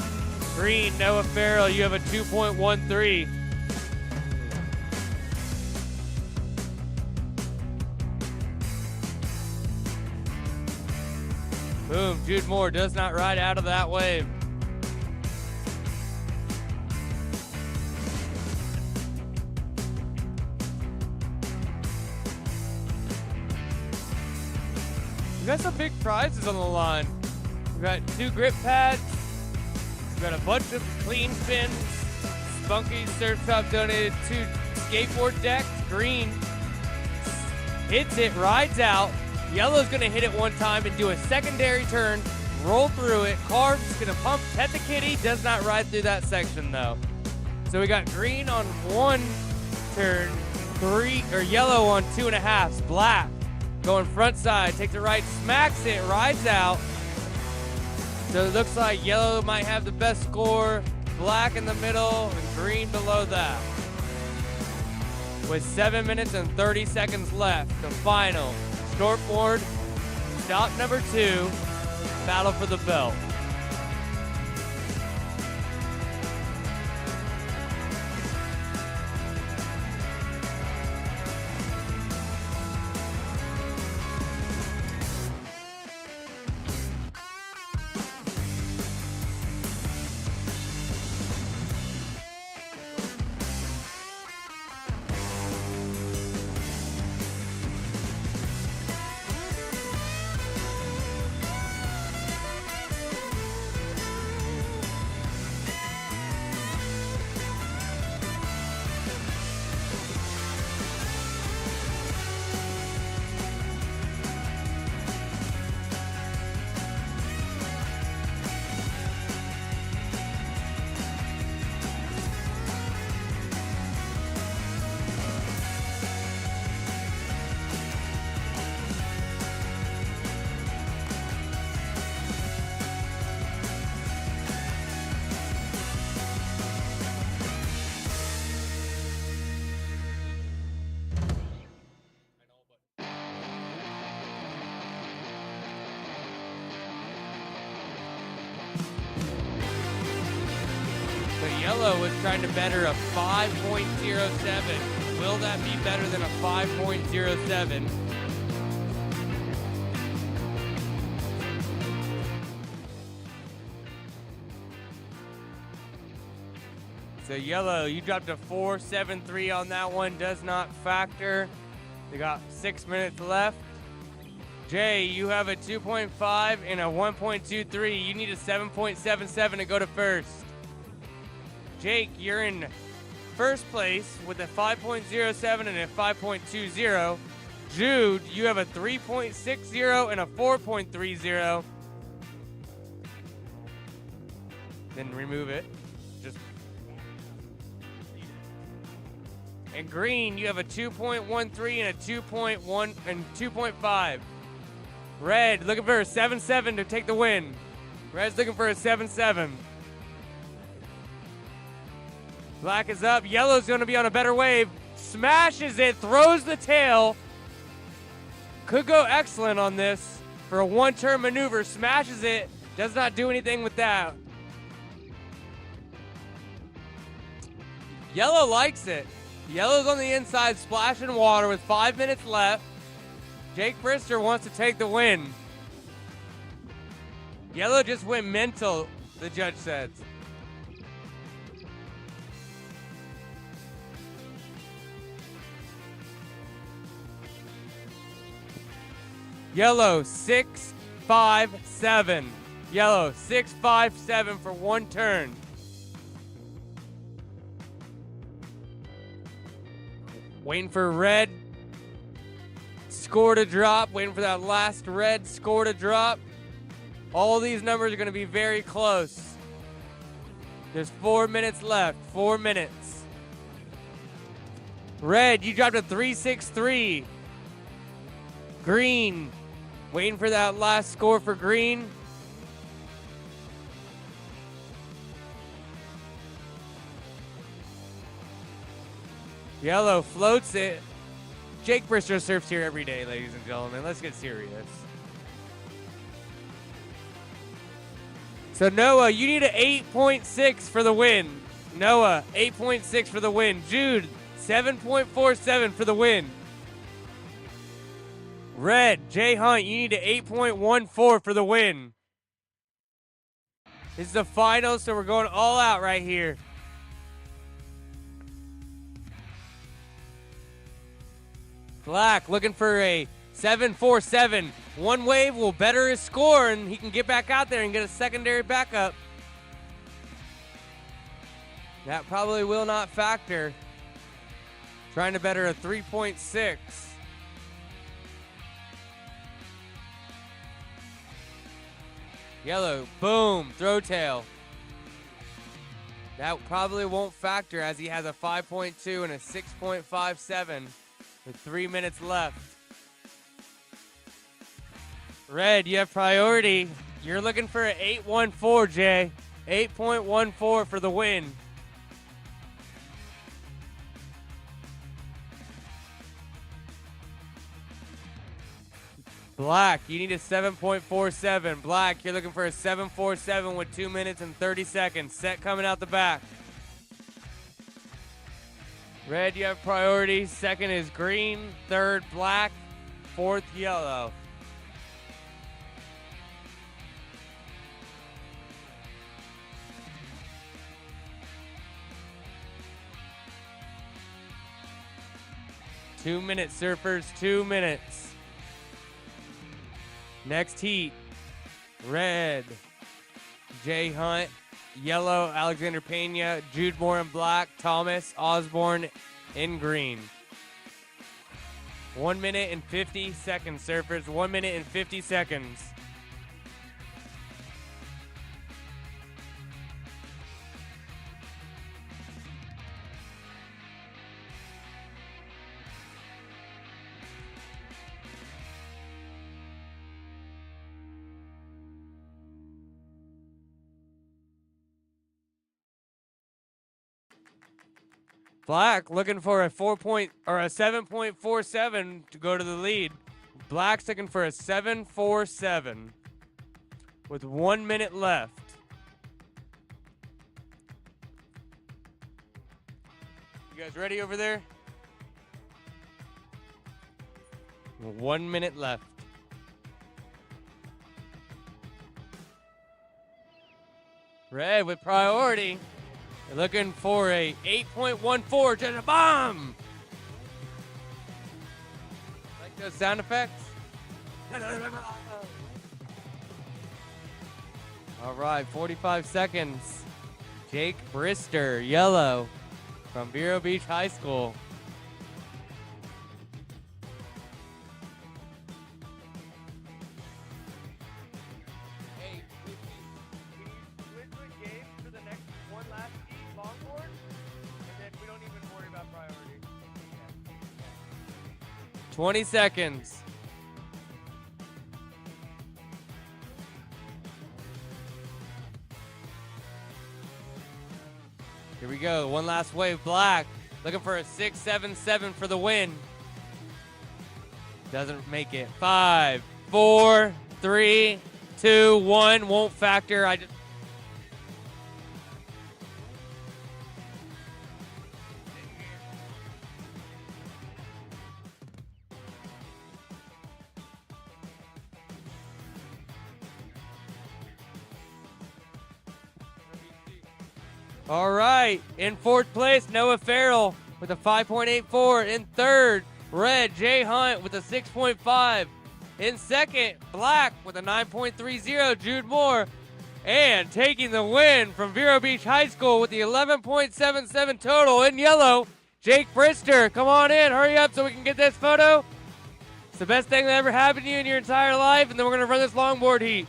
Green, Noah Farrell, you have a 2.13. Boom, Jude Moore does not ride out of that wave. We got some big prizes on the line. We got 2 grip pads. We got a bunch of clean spins. Spunky Surf Shop donated 2 skateboard decks. Green hits it, rides out. Yellow's gonna hit it one time and do a secondary turn, roll through it. Carv's gonna pump, pet the kitty, does not ride through that section though. So we got green on 1 turn, yellow on 2.5s, black. Going front side, takes it right, smacks it, rides out. So it looks like yellow might have the best score, black in the middle, and green below that. With 7 minutes and 30 seconds left, the final. Shortboard, stop number 2, battle for the belt. Yellow was trying to better a 5.07. Will that be better than a 5.07? So yellow, you dropped a 4.73 on that one, does not factor. We got 6 minutes left. Jay, you have a 2.5 and a 1.23. You need a 7.77 to go to first. Jake, you're in first place with a 5.07 and a 5.20. Jude, you have a 3.60 and a 4.30. Then remove it. Just. And green, you have a 2.13 and a 2.1 and 2.5. Red, looking for a 7.7 to take the win. Red's looking for a 7.7. Black is up. Yellow's going to be on a better wave. Smashes it, throws the tail. Could go excellent on this for a one-turn maneuver. Smashes it, does not do anything with that. Yellow likes it. Yellow's on the inside, splashing water with 5 minutes left. Jake Brister wants to take the win. Yellow just went mental, the judge says. Yellow, 6.57. Yellow, 6.57 for one turn. Waiting for red score to drop. Waiting for that last red score to drop. All these numbers are going to be very close. There's 4 minutes left. 4 minutes. Red, you dropped a 3.63. Green, waiting for that last score for green. Yellow floats it. Jake Bristow surfs here every day, ladies and gentlemen. Let's get serious. So Noah, you need an 8.6 for the win. Noah, 8.6 for the win. Jude, 7.47 for the win. Red, Jay Hunt, you need an 8.14 for the win. This is the final, so we're going all out right here. Black looking for a 7.47. One wave will better his score, and he can get back out there and get a secondary backup. That probably will not factor. Trying to better a 3.6. Yellow, boom, throw tail. That probably won't factor as he has a 5.2 and a 6.57 with 3 minutes left. Red, you have priority. You're looking for an 8.14, Jay. 8.14 for the win. Black, you need a 7.47. Black, you're looking for a 7.47 with 2 minutes and 30 seconds. Set coming out the back. Red, you have priority. Second is green. Third, black. Fourth, yellow. Two minutes, surfers, 2 minutes. Next heat, red, Jay Hunt, yellow, Alexander Pena, Jude Moore in black, Thomas Osborne in green. 1 minute and 50 seconds, surfers, 1 minute and 50 seconds. Black looking for a 7.47 to go to the lead. Black's looking for a 7.47 with 1 minute left. You guys ready over there? 1 minute left. Red with priority. They're looking for a 8.14 to the bomb. Like those sound effects? All right, 45 seconds. Jake Brister, yellow, from Vero Beach High School. Hey, can you switch with Gabe for the next one last heat, longboard? And then we don't even worry about priority. 20 seconds. Here we go. One last wave. Black looking for a 6.77 for the win. Doesn't make it. 5, 4, 3, 2, 1. Won't factor. All right, in fourth place, Noah Farrell with a 5.84. In third, red, Jay Hunt with a 6.5. In second, black with a 9.30, Jude Moore. And taking the win from Vero Beach High School with the 11.77 total in yellow, Jake Brister. Come on in, hurry up so we can get this photo. It's the best thing that ever happened to you in your entire life, and then we're gonna run this longboard heat.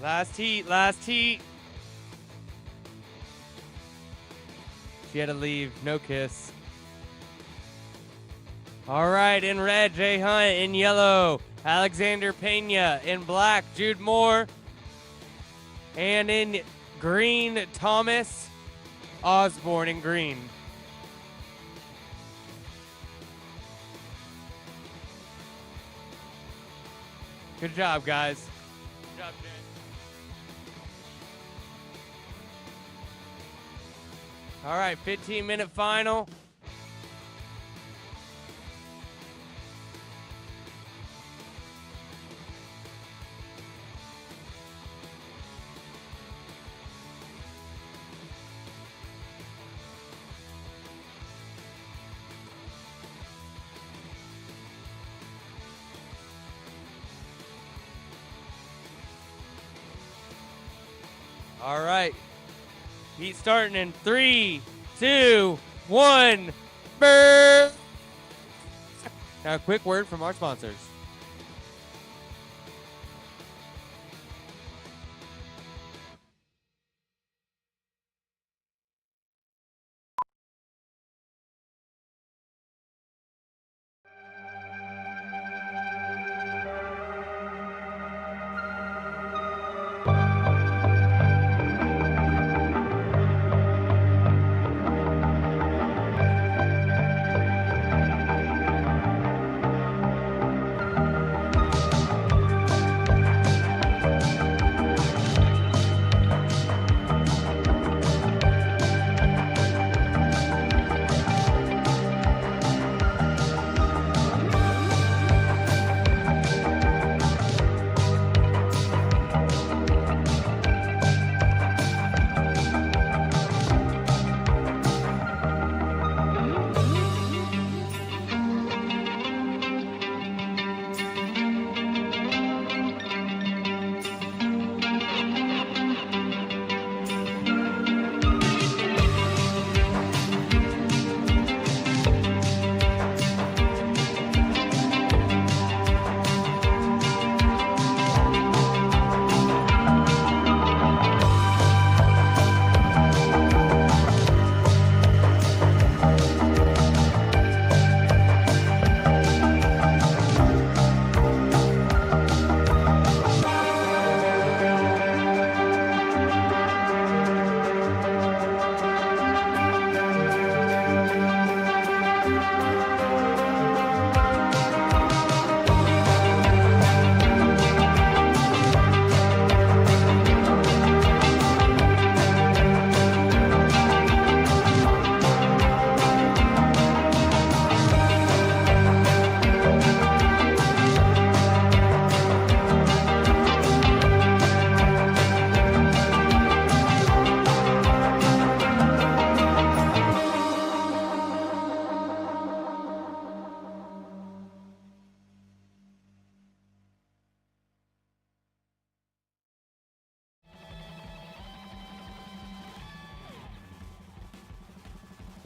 Last heat, last heat. She had to leave. No kiss. All right, in red, Jay Hunt. In yellow, Alexander Pena. In black, Jude Moore. And in green, Thomas Osborne in green. Good job, guys. Good job, Jay. All right, 15-minute final. All right. Heat starting in 3, 2, 1. Burr. Now, a quick word from our sponsors.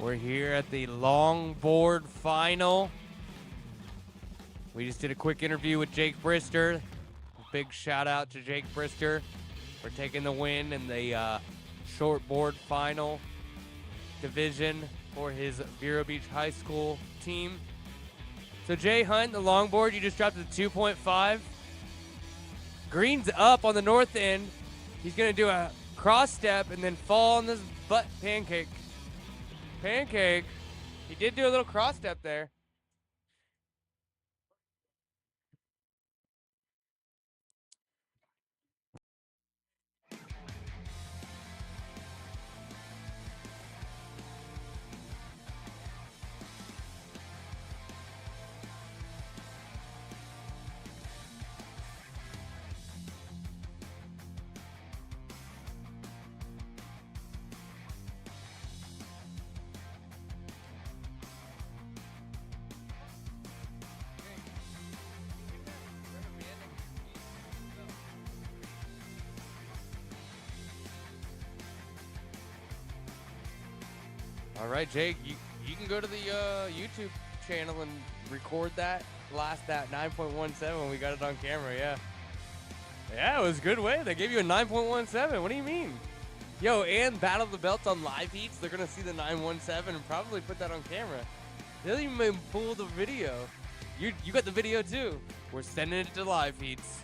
We're here at the longboard final. We just did a quick interview with Jake Brister. Big shout out to Jake Brister for taking the win in the shortboard final division for his Vero Beach High School team. So Jay Hunt, the longboard, you just dropped to 2.5. Green's up on the north end. He's gonna do a cross step and then fall on this butt pancake. Pancake. He did do a little cross step there. All right, Jake, you can go to the YouTube channel and record that, blast that 9.17 when we got it on camera, yeah. Yeah, it was a good way. They gave you a 9.17. What do you mean? Yo, and Battle of the Belts on live heats. They're going to see the 917 and probably put that on camera. They didn't even pull the video. You got the video too. We're sending it to live heats.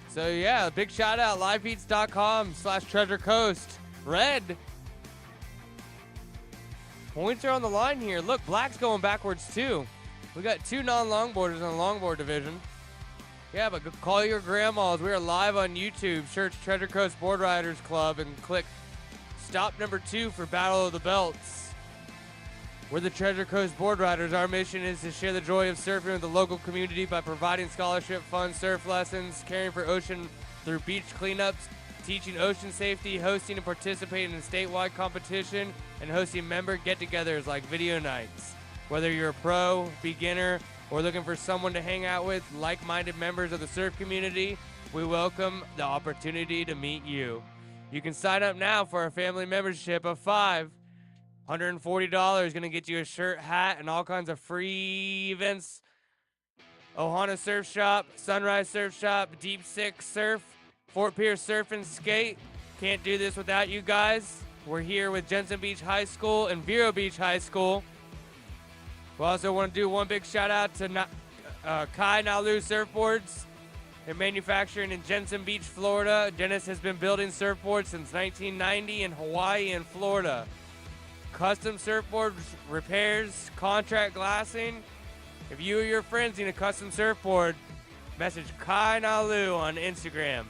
So yeah, big shout out, liveheats.com/Treasure Coast. Red. Points are on the line here. Look, Black's going backwards too. We got 2 non-longboarders in the longboard division. Yeah, but call your grandmas. We are live on YouTube. Search Treasure Coast Board Riders Club and click stop number 2 for Battle of the Belts. We're the Treasure Coast Board Riders. Our mission is to share the joy of surfing with the local community by providing scholarship funds, surf lessons, caring for ocean through beach cleanups, teaching ocean safety, hosting and participating in statewide competition, and hosting member get-togethers like video nights. Whether you're a pro, beginner, or looking for someone to hang out with, like-minded members of the surf community, we welcome the opportunity to meet you. You can sign up now for a family membership of $5. $140 gonna get you a shirt, hat, and all kinds of free events. Ohana Surf Shop, Sunrise Surf Shop, Deep Six Surf, Fort Pierce Surf and Skate. Can't do this without you guys. We're here with Jensen Beach High School and Vero Beach High School. We also want to do one big shout out to Kai Nalu Surfboards. They're manufacturing in Jensen Beach, Florida. Dennis has been building surfboards since 1990 in Hawaii and Florida. Custom surfboard repairs, contract glassing. If you or your friends need a custom surfboard, message Kai Nalu on Instagram.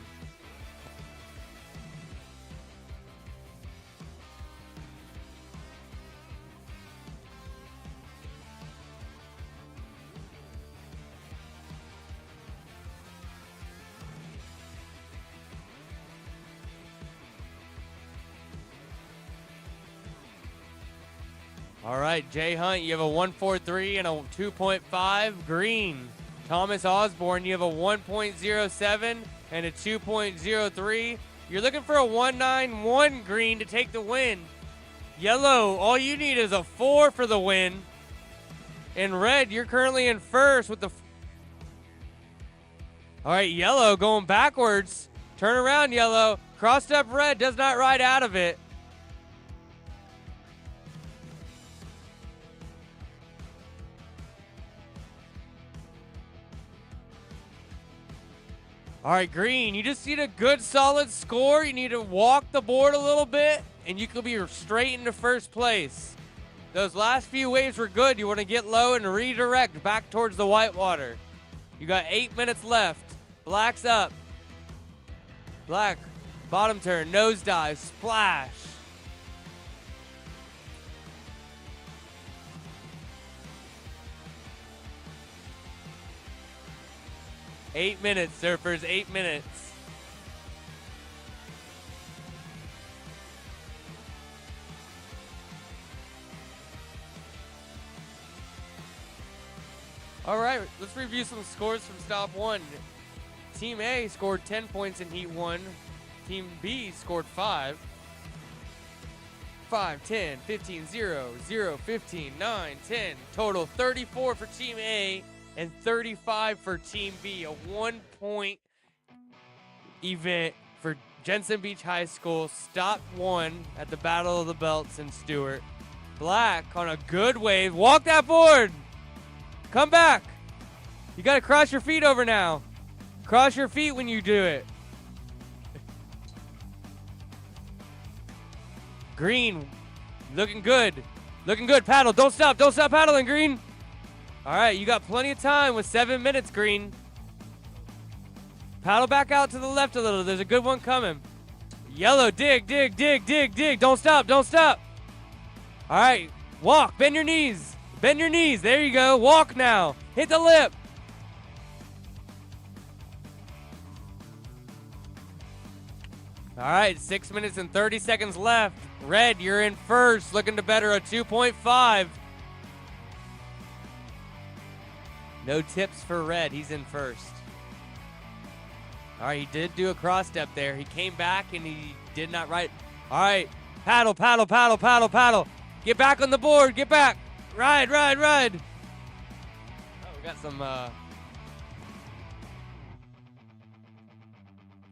All right, Jay Hunt, you have a 1.43 and a 2.5. Green. Thomas Osborne, you have a 1.07 and a 2.03. You're looking for a 1.91 green to take the win. Yellow, all you need is a 4 for the win. And red, you're currently in first with the... All right, yellow going backwards. Turn around, yellow. Crossed up red, does not ride out of it. All right, green, you just need a good, solid score. You need to walk the board a little bit, and you could be straight into first place. Those last few waves were good. You want to get low and redirect back towards the whitewater. You got 8 minutes left. Black's up. Black, bottom turn, nosedive, splash. Eight minutes, surfers, 8 minutes. All right, let's review some scores from stop 1. Team A scored 10 points in heat 1. Team B scored 5. 5, 10, 15, 0, 0, 15, 9, 10. Total 34 for Team A and 35 for Team B. A 1-point event for Jensen Beach High School. Stop 1 at the Battle of the Belts in Stewart. Black on a good wave. Walk that board. Come back. You got to cross your feet over now. Cross your feet when you do it. Green, looking good. Looking good. Paddle. Don't stop. Don't stop paddling, Green. All right, you got plenty of time with 7 minutes, Green. Paddle back out to the left a little. There's a good one coming. Yellow, dig, dig, dig, dig, dig. Don't stop. Don't stop. All right, walk. Bend your knees. Bend your knees. There you go. Walk now. Hit the lip. All right, 6 minutes and 30 seconds left. Red, you're in first, looking to better a 2.5. No tips for Red, he's in first. All right, he did do a cross step there. He came back and he did not ride. All right, paddle, paddle, paddle, paddle, paddle. Get back on the board, get back. Ride, ride, ride. Oh, we got some,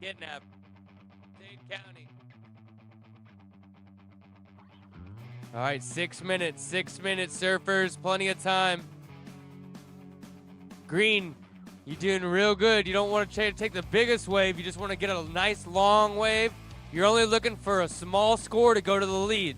Kidnapped. Dade County. All right, 6 minutes. 6 minutes, surfers. Plenty of time. Green, you're doing real good. You don't want to take the biggest wave. You just want to get a nice long wave. You're only looking for a small score to go to the lead.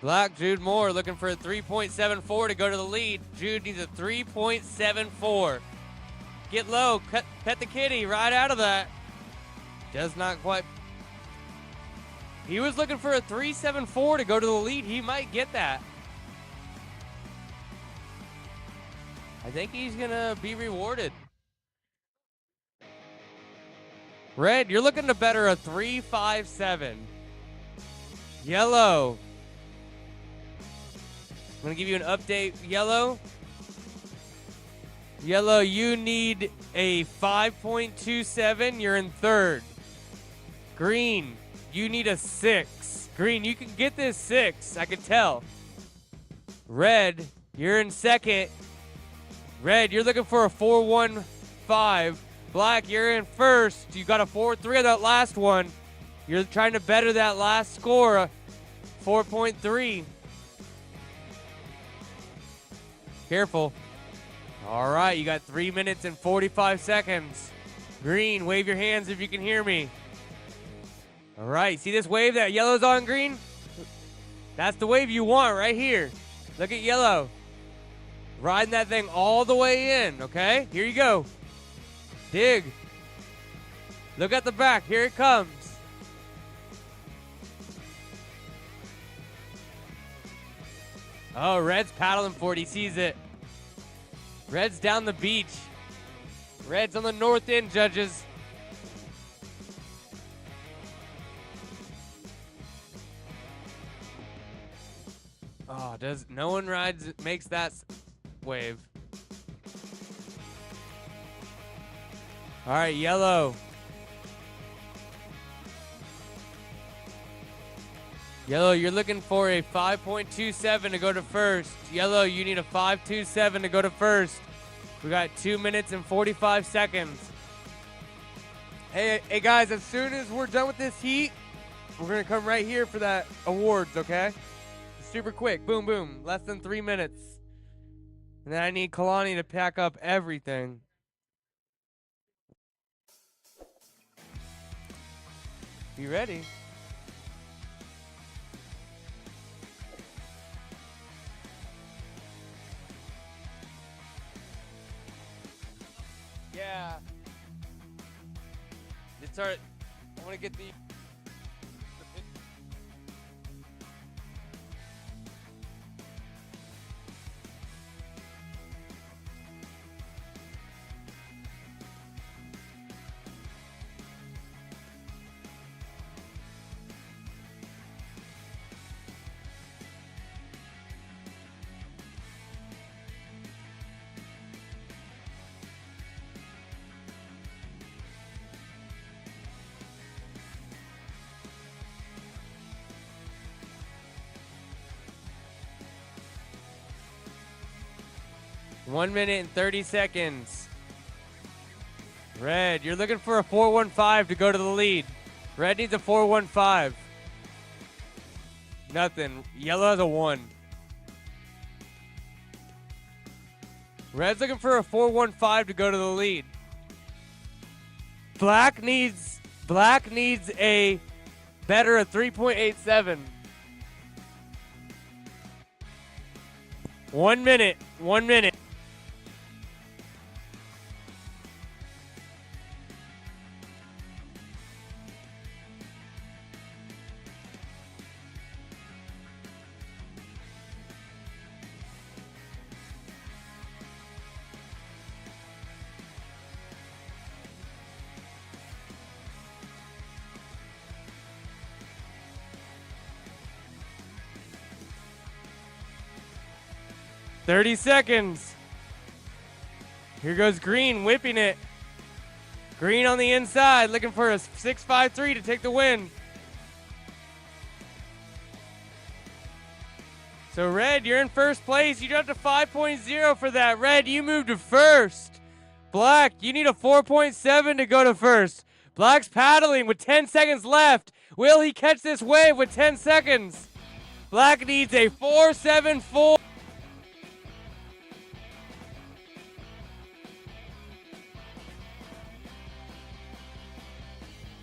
Black, Jude Moore looking for a 3.74 to go to the lead. Jude needs a 3.74. Get low, pet the kitty right out of that. Does not quite. He was looking for a 3.74 to go to the lead. He might get that. I think he's gonna be rewarded. Red, you're looking to better a 3.57. Yellow. I'm going to give you an update. Yellow. Yellow, you need a 5.27. You're in third. Green, you need a 6. Green, you can get this 6. I can tell. Red, you're in second. Red, you're looking for a 4.15. Black, you're in first. You got a 4.3 on that last one. You're trying to better that last score, 4.3. Careful. All right, you got 3 minutes and 45 seconds. Green, wave your hands if you can hear me. All right, see this wave that yellow's on, Green? That's the wave you want right here. Look at yellow. Riding that thing all the way in, okay? Here you go. Dig. Look at the back. Here it comes. Oh, Red's paddling for it. He sees it. Red's down the beach. Red's on the north end, judges. Oh, no one makes that wave. All right, yellow. Yellow, you're looking for a 5.27 to go to first. Yellow, you need a 5.27 to go to first. We got 2 minutes and 45 seconds. Hey guys, as soon as we're done with this heat, we're gonna come right here for that awards, okay? Super quick, boom, boom, less than 3 minutes. And then I need Kalani to pack up everything. Be ready. Yeah. It's all right. I want to get the One minute and 30 seconds. Red, you're looking for a 4.15 to go to the lead. Red needs a 4.15. Nothing. Yellow has a 1. Red's looking for a 4.15 to go to the lead. Black needs a Better a 3.87. 1 minute. 1 minute. "30 seconds. Here goes Green, whipping it. Green on the inside, looking for a 6.53 to take the win. So Red, you're in first place. You dropped a 5.0 for that. Red, you moved to first. Black, you need a 4.7 to go to first. Black's paddling with 10 seconds left. Will he catch this wave with 10 seconds? Black needs a 4.74.